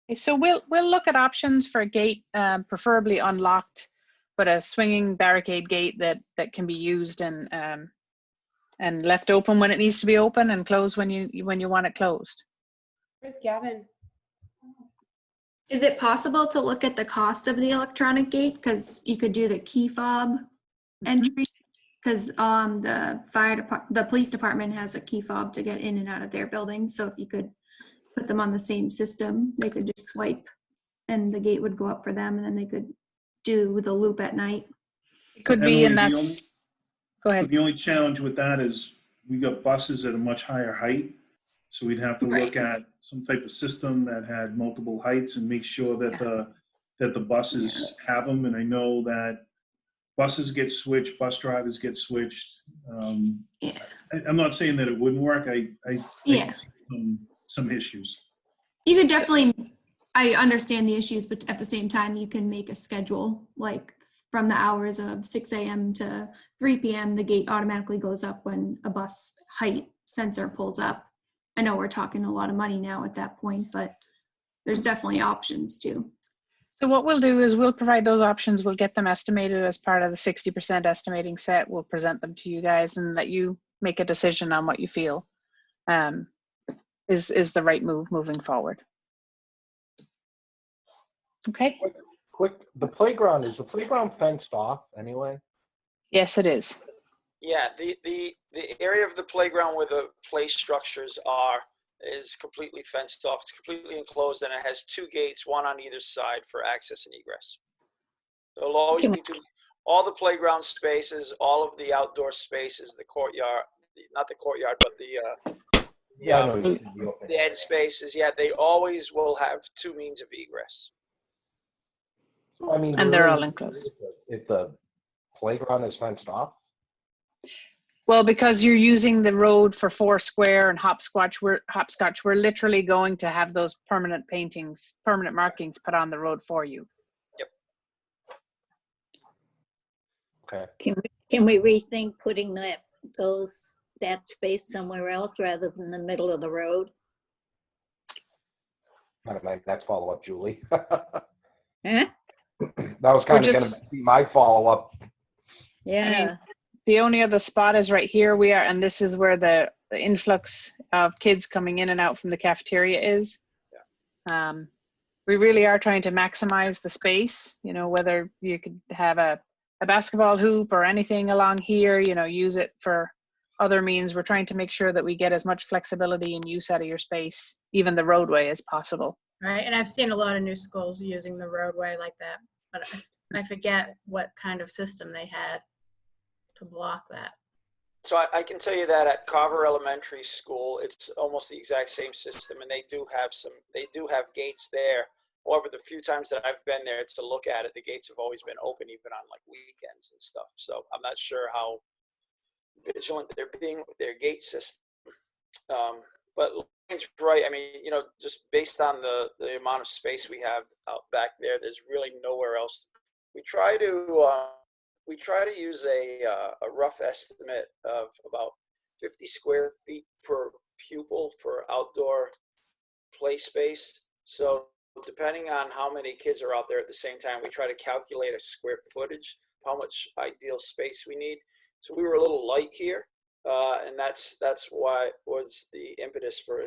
Speaker 8: Okay, so we'll look at options for a gate, preferably unlocked, but a swinging barricade gate that can be used and left open when it needs to be open and closed when you want it closed.
Speaker 14: Where's Gavin?
Speaker 13: Is it possible to look at the cost of the electronic gate? Because you could do the key fob entry. Because the police department has a key fob to get in and out of their building. So if you could put them on the same system, they could just swipe and the gate would go up for them, and then they could do the loop at night.
Speaker 8: It could be, and
Speaker 1: Emily,
Speaker 8: that's. Go ahead.
Speaker 1: The only challenge with that is we got buses at a much higher height. So we'd have to look at some type of system that had multiple heights and make sure that the buses have them. And I know that buses get switched, bus drivers get switched. I'm not saying that it wouldn't work. I think some issues.
Speaker 13: You could definitely, I understand the issues, but at the same time, you can make a schedule, like from the hours of 6 a.m. to 3 p.m., the gate automatically goes up when a bus height sensor pulls up. I know we're talking a lot of money now at that point, but there's definitely options too.
Speaker 8: So what we'll do is we'll provide those options. We'll get them estimated as part of the 60% estimating set. We'll present them to you guys and let you make a decision on what you feel is the right move moving forward. Okay.
Speaker 11: Quick, is the playground fenced off anyway?
Speaker 8: Yes, it is.
Speaker 10: Yeah, the area of the playground where the play structures are is completely fenced off. It's completely enclosed, and it has two gates, one on either side for access and egress. There'll always be two. All the playground spaces, all of the outdoor spaces, the courtyard, not the courtyard, but the ed spaces. Yeah, they always will have two means of egress.
Speaker 11: So, I mean,
Speaker 8: and they're all enclosed.
Speaker 11: If the playground is fenced off?
Speaker 8: Well, because you're using the road for Foursquare and Hopscotch, we're literally going to have those permanent markings put on the road for you.
Speaker 10: Yep.
Speaker 11: Okay.
Speaker 2: Can we rethink putting that space somewhere else rather than the middle of the road?
Speaker 11: My next follow-up, Julie.
Speaker 2: Huh?
Speaker 11: That was kind of going to be my follow-up.
Speaker 2: Yeah.
Speaker 8: I mean, the only other spot is right here. And this is where the influx of kids coming in and out from the cafeteria is. Yeah. We really are trying to maximize the space, whether you could have a basketball hoop or anything along here, use it for other means. We're trying to make sure that we get as much flexibility and use out of your space, even the roadway, as possible.
Speaker 6: Right, and I've seen a lot of new schools using the roadway like that, but I forget what kind of system they had to block that.
Speaker 10: So I can tell you that at Carver Elementary School, it's almost the exact same system, and they do have gates there. However, the few times that I've been there to look at it, the gates have always been open, even on like weekends and stuff. So I'm not sure how vigilant they're being with their gate system. But it's right. I mean, just based on the amount of space we have out back there, there's really nowhere else. We try to use a rough estimate of about 50 square feet per pupil for outdoor play space. So depending on how many kids are out there at the same time, we try to calculate a square footage of how much ideal space we need. So we were a little light here, and that's why was the impetus for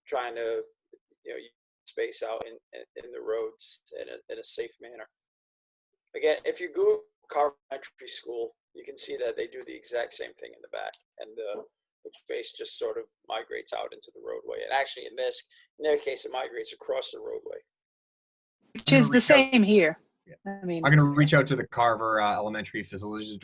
Speaker 10: trying to space out in the roads in a safe manner. Again, if you Google Carver Elementary School, you can see that they do the exact same thing in the back, and the space just sort of migrates out into the roadway. And actually, in their case, it migrates across the roadway.
Speaker 8: Which is the same here.
Speaker 9: I mean, I'm going to reach out to the Carver Elementary Facilities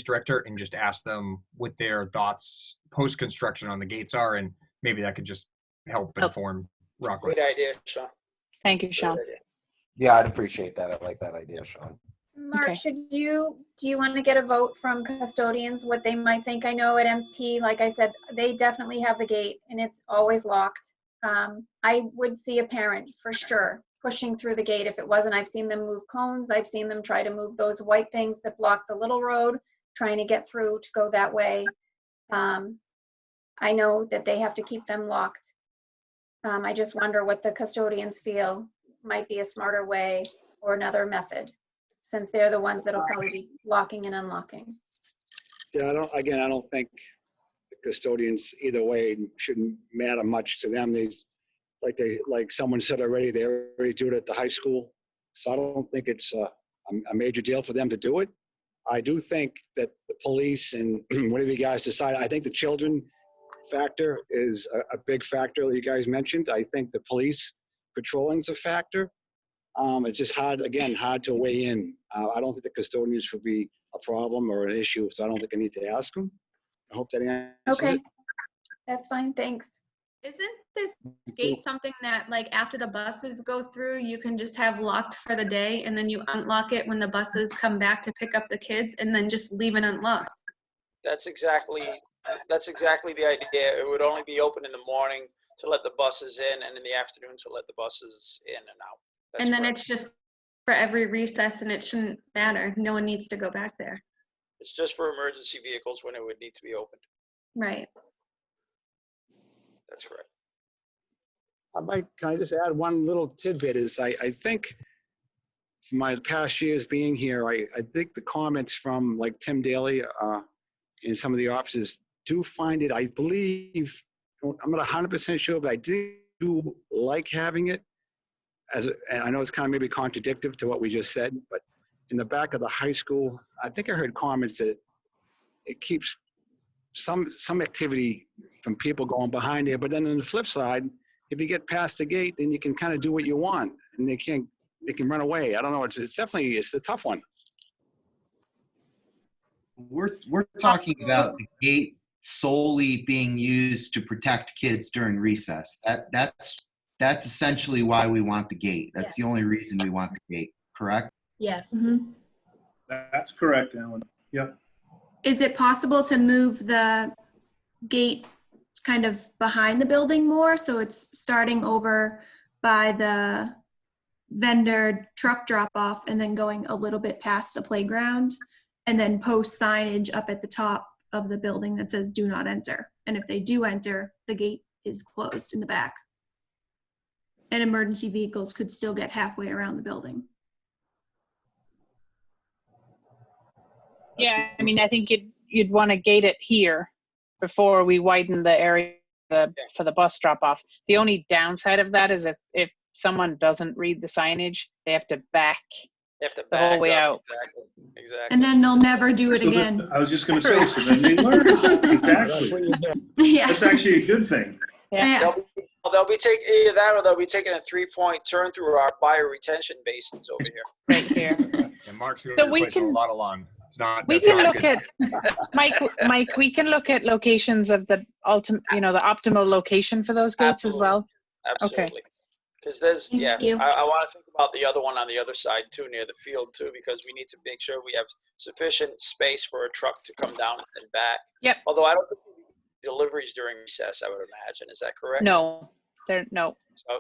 Speaker 9: Director and just ask them what their thoughts post-construction on the gates are, and maybe that could just help
Speaker 8: Oh.
Speaker 9: inform Rockland.
Speaker 10: Great idea, Sean.
Speaker 8: Thank you, Sean.
Speaker 10: Great idea.
Speaker 11: Yeah, I'd appreciate that. I like that idea, Sean.
Speaker 12: Mark,
Speaker 8: Okay.
Speaker 12: do you want to get a vote from custodians, what they might think? I know at MP, like I said, they definitely have the gate and it's always locked. I would see a parent for sure pushing through the gate if it wasn't. I've seen them move cones. I've seen them try to move those white things that block the little road, trying to get through to go that way. I know that they have to keep them locked. I just wonder what the custodians feel might be a smarter way or another method, since they're the ones that'll probably be locking and unlocking.
Speaker 4: Yeah, I don't think the custodians either way shouldn't matter much to them. Like someone said already, they already do it at the high school. So I don't think it's a major deal for them to do it. I do think that the police and whatever you guys decide, I think the children factor is a big factor that you guys mentioned. I think the police patrolling is a factor. It's just hard to weigh in. I don't think the custodians would be a problem or an issue, so I don't think I need to ask them. I hope that answers
Speaker 12: Okay,
Speaker 4: it.
Speaker 12: that's fine, thanks.
Speaker 17: Isn't this gate something that, like, after the buses go through, you can just have locked for the day and then you unlock it when the buses come back to pick up the kids and then just leave it unlocked?
Speaker 10: That's exactly the idea. It would only be open in the morning to let the buses in, and in the afternoon to let the buses in and out. That's
Speaker 17: And then
Speaker 10: correct.
Speaker 17: it's just for every recess and it shouldn't matter. No one needs to go back there.
Speaker 10: It's just for emergency vehicles when it would need to be opened.
Speaker 17: Right.
Speaker 10: That's correct.
Speaker 4: Can I just add one little tidbit is I think from my past years being here, I think the comments from like Tim Daly and some of the officers do find it, I believe, I'm not 100% sure, but I do like having it. And I know it's kind of maybe contradictory to what we just said, but in the back of the high school, I think I heard comments that it keeps some activity from people going behind there. But then on the flip side, if you get past the gate, then you can kind of do what you want, and they can run away. I don't know. It's definitely a tough one.
Speaker 15: We're talking about the gate solely being used to protect kids during recess. That's essentially why we want the gate. That's the only reason we want the gate, correct?
Speaker 6: Yes.
Speaker 1: That's correct, Alan. Yep.
Speaker 13: Is it possible to move the gate kind of behind the building more, so it's starting over by the vendor truck drop off and then going a little bit past the playground, and then post signage up at the top of the building that says do not enter, and if they do enter, the gate is closed in the back and emergency vehicles could still get halfway around the building?
Speaker 8: Yeah, I mean, I think you'd want to gate it here before we widen the area for the bus drop off. The only downside of that is if someone doesn't read the signage, they have to back the whole way out.
Speaker 10: Exactly.
Speaker 13: And then they'll never do it
Speaker 1: So
Speaker 13: again.
Speaker 1: I was just going to say, so then they learn. Exactly.
Speaker 13: Yeah.
Speaker 1: That's actually a good thing.
Speaker 13: Yeah.
Speaker 10: They'll be taking either that, or they'll be taking a 3-point turn through our bio retention basins over here.
Speaker 8: Right here.
Speaker 9: And Mark's
Speaker 8: So we
Speaker 9: replacing
Speaker 8: can-
Speaker 9: a lot of lawn. It's not.
Speaker 8: We
Speaker 9: that's
Speaker 8: can
Speaker 9: not
Speaker 8: look
Speaker 9: good.
Speaker 8: at Mike. We can look at locations of the the optimal location for those gates as well.
Speaker 10: Absolutely.
Speaker 8: Okay.
Speaker 10: Because there's,
Speaker 13: Thank
Speaker 10: I
Speaker 13: you.
Speaker 10: want to think about the other one on the other side too, near the field too, because we need to make sure we have sufficient space for a truck to come down and back.
Speaker 8: Yep.
Speaker 10: Although I don't think we do deliveries during recess, I would imagine. Is that correct?
Speaker 8: No,
Speaker 10: So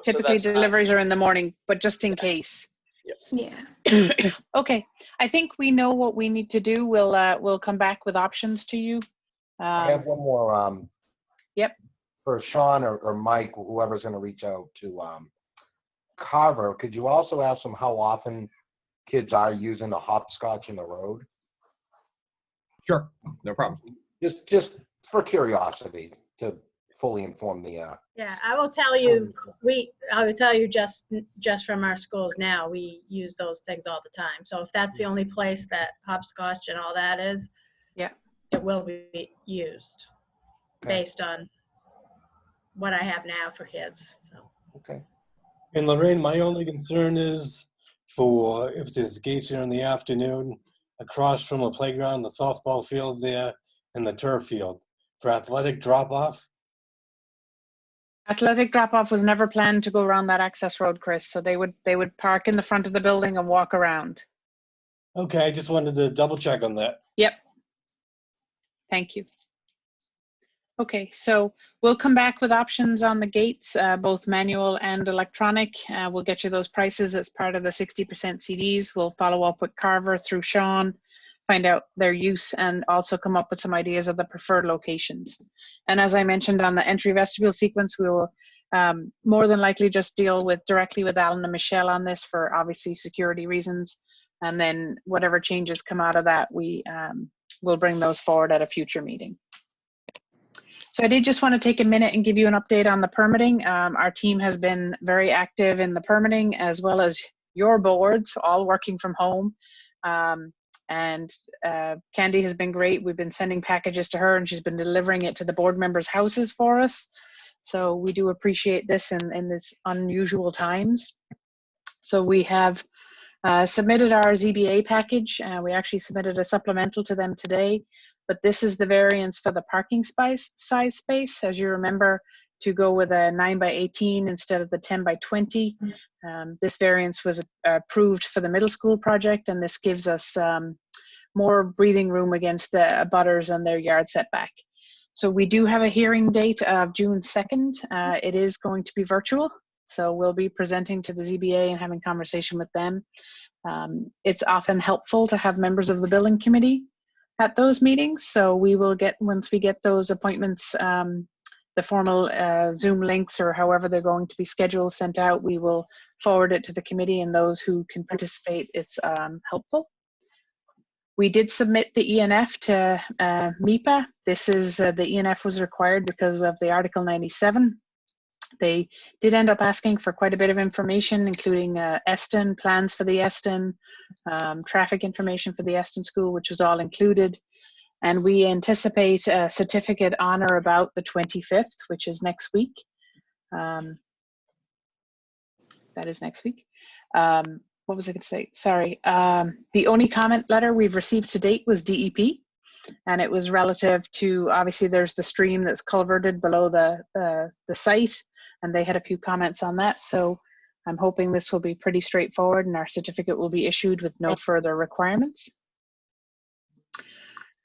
Speaker 8: typically
Speaker 10: that's not-
Speaker 8: deliveries are in the morning, but just in case.
Speaker 13: Yeah.
Speaker 8: Okay, I think we know what we need to do. We'll come back with options to you.
Speaker 11: I have one more.
Speaker 8: Yep.
Speaker 11: For Sean or Mike, whoever's going to reach out to Carver, could you also ask them how often kids are using the hopscotch in the road?
Speaker 9: Sure, no problem.
Speaker 11: Just for curiosity to fully inform the.
Speaker 6: Yeah, I will tell you, just from our schools now, we use those things all the time. So if that's the only place that hopscotch and all that is,
Speaker 8: yeah,
Speaker 6: it will be used based on what I have now for kids. So.
Speaker 11: Okay.
Speaker 3: And Lorraine, my only concern is for if there's gates here in the afternoon, across from the playground, the softball field there, and the turf field for athletic drop-off.
Speaker 8: Athletic drop-off was never planned to go around that access road, Chris. So they would park in the front of the building and walk around.
Speaker 3: Okay, I just wanted to double check on that.
Speaker 8: Yep. Thank you. Okay, so we'll come back with options on the gates, both manual and electronic. We'll get you those prices as part of the 60% CDs. We'll follow up with Carver through Sean, find out their use, and also come up with some ideas of the preferred locations. And as I mentioned on the entry vestibule sequence, we will more than likely just deal directly with Alan and Michelle on this for obviously security reasons. And then whatever changes come out of that, we'll bring those forward at a future meeting. So I did just want to take a minute and give you an update on the permitting. Our team has been very active in the permitting, as well as your boards, all working from home. And Candy has been great. We've been sending packages to her, and she's been delivering it to the board members' houses for us. So we do appreciate this in this unusual times. So we have submitted our ZBA package. We actually submitted a supplemental to them today, but this is the variance for the parking size space. As you remember, to go with a 9x18 instead of the 10x20. This variance was approved for the middle school project, and this gives us more breathing room against the abutters and their yard setback. So we do have a hearing date of June 2nd. It is going to be virtual. So we'll be presenting to the ZBA and having conversation with them. It's often helpful to have members of the building committee at those meetings. So we will get, once we get those appointments, the formal Zoom links or however they're going to be scheduled sent out, we will forward it to the committee, and those who can participate, it's helpful. We did submit the ENF to MIPA. This is, the ENF was required because of the Article 97. They did end up asking for quite a bit of information, including Eston, plans for the Eston, traffic information for the Eston school, which was all included. And we anticipate a certificate on or about the 25th, which is next week. That is next week. What was I going to say? Sorry. The only comment letter we've received to date was DEP. And it was relative to, obviously there's the stream that's culverted below the site, and they had a few comments on that. So I'm hoping this will be pretty straightforward and our certificate will be issued with no further requirements.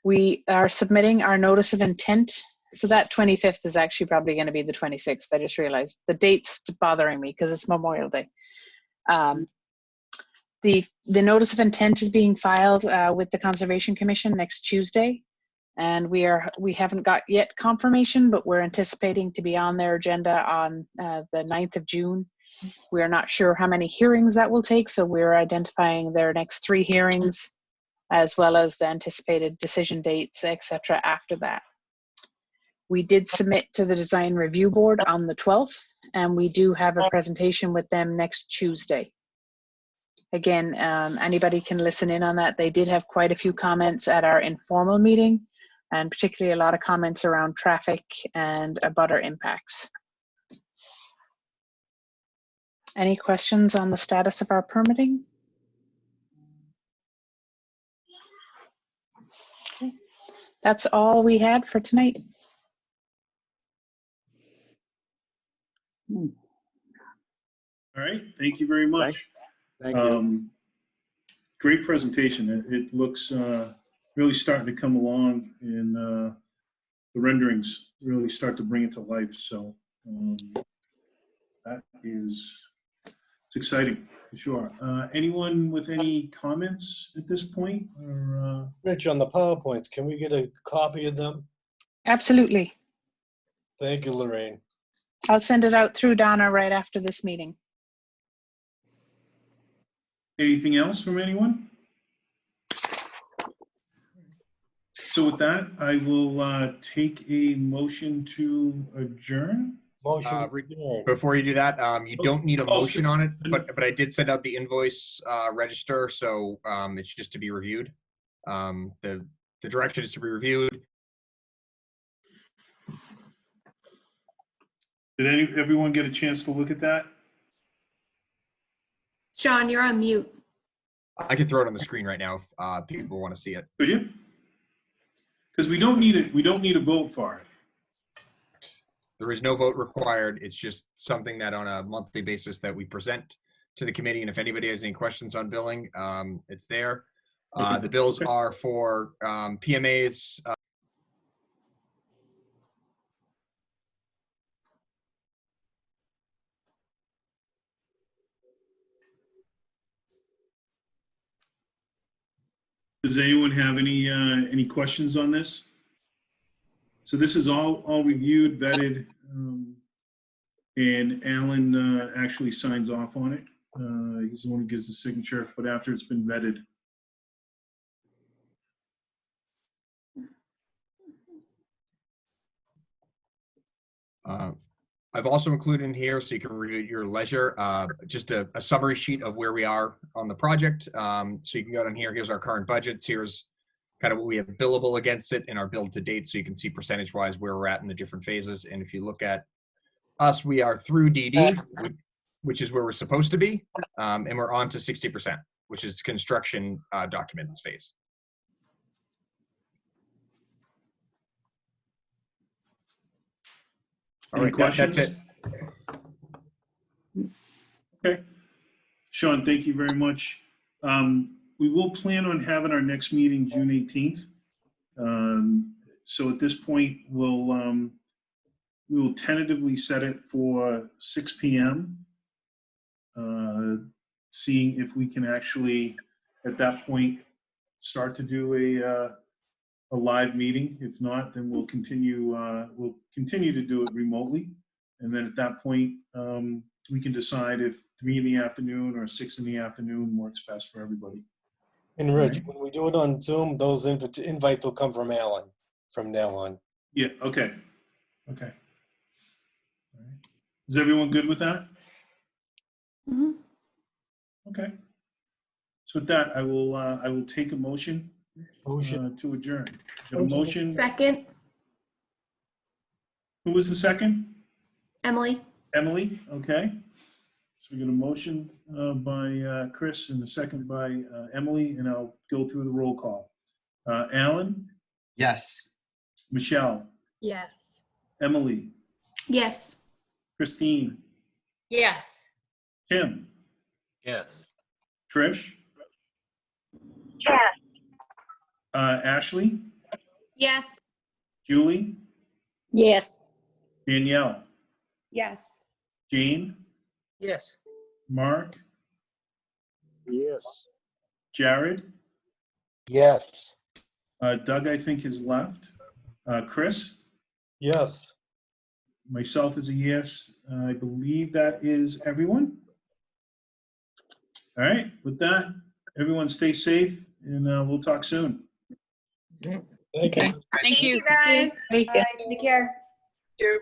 Speaker 8: We are submitting our notice of intent. So that 25th is actually probably going to be the 26th. I just realized the date's bothering me because it's Memorial Day. The notice of intent is being filed with the Conservation Commission next Tuesday. And we haven't got yet confirmation, but we're anticipating to be on their agenda on the 9th of June. We are not sure how many hearings that will take, so we're identifying their next 3 hearings, as well as the anticipated decision dates, etc. after that. We did submit to the Design Review Board on the 12th, and we do have a presentation with them next Tuesday. Again, anybody can listen in on that. They did have quite a few comments at our informal meeting, and particularly a lot of comments around traffic and abutter impacts. Any questions on the status of our permitting? Okay. That's all we had for tonight.
Speaker 1: All right, thank you very much.
Speaker 4: Thank you.
Speaker 1: Great presentation. It looks really starting to come along, and the renderings really start to bring it to life. So it's exciting for sure. Anyone with any comments at this point? Or,
Speaker 3: Rich, on the PowerPoints, can we get a copy of them?
Speaker 8: Absolutely.
Speaker 3: Thank you, Lorraine.
Speaker 8: I'll send it out through Donna right after this meeting.
Speaker 1: anything else from anyone? So with that, I will take a motion to adjourn.
Speaker 9: Before you do that, you don't need a motion on it, but I did send out the invoice register, so it's just to be reviewed. The direction is to be reviewed.
Speaker 1: Did everyone get a chance to look at that?
Speaker 13: John, you're on mute.
Speaker 9: I can throw it on the screen right now if people want to see it.
Speaker 1: Could you? Because we don't need it. We don't need a vote for it.
Speaker 9: There is no vote required. It's just something that on a monthly basis that we present to the committee. And if anybody has any questions on billing, it's there. The bills are for PMAs.
Speaker 1: Does anyone have any questions on this? So this is all reviewed, vetted, and Alan actually signs off on it. He's the one who gives the signature, but after it's been vetted.
Speaker 9: I've also included in here, so you can read at your leisure, just a summary sheet of where we are on the project. So you can go down here. Here's our current budgets. Here's kind of what we have billable against it and our bill to date. So you can see percentage-wise where we're at in the different phases. And if you look at us, we are through DD, which is where we're supposed to be. And we're on to 60%, which is construction documents phase. All
Speaker 1: Any
Speaker 9: right,
Speaker 1: questions?
Speaker 9: that's it.
Speaker 1: Okay. Sean, thank you very much. We will plan on having our next meeting June 18th. So at this point, we will tentatively set it for 6 p.m. Seeing if we can actually, at that point, start to do a live meeting. If not, then we'll continue to do it remotely. And then at that point, we can decide if 3 in the afternoon or 6 in the afternoon works best for everybody.
Speaker 3: And Rich, when we do it on Zoom, those invites will come from Alan from now on.
Speaker 1: Yeah, okay. Okay. All right. Is everyone good with that?
Speaker 13: Mm-hmm.
Speaker 1: Okay. So with that, I will take a motion to adjourn. Got a motion?
Speaker 13: Second,
Speaker 1: Who was the second?
Speaker 13: Emily.
Speaker 1: Emily, okay. So we got a motion by Chris and a second by Emily, and I'll go through the roll call. Alan?
Speaker 15: Yes.
Speaker 1: Michelle?
Speaker 6: Yes.
Speaker 1: Emily?
Speaker 13: Yes.
Speaker 1: Christine?
Speaker 5: Yes.
Speaker 1: Tim?
Speaker 7: Yes.
Speaker 1: Trish?
Speaker 12: Yes.
Speaker 1: Ashley?
Speaker 17: Yes.
Speaker 1: Julie?
Speaker 2: Yes.
Speaker 1: Danielle?
Speaker 14: Yes.
Speaker 1: Jane?
Speaker 7: Yes.
Speaker 1: Mark?
Speaker 11: Yes.
Speaker 1: Jared?
Speaker 11: Yes.
Speaker 1: Doug, I think, has left. Chris?
Speaker 3: Yes.
Speaker 1: Myself is a yes. I believe that is everyone. All right. With that, everyone stay safe, and we'll talk soon.
Speaker 3: Thank you.
Speaker 17: Thank you, guys.
Speaker 14: Bye. Take care.
Speaker 10: Thank you.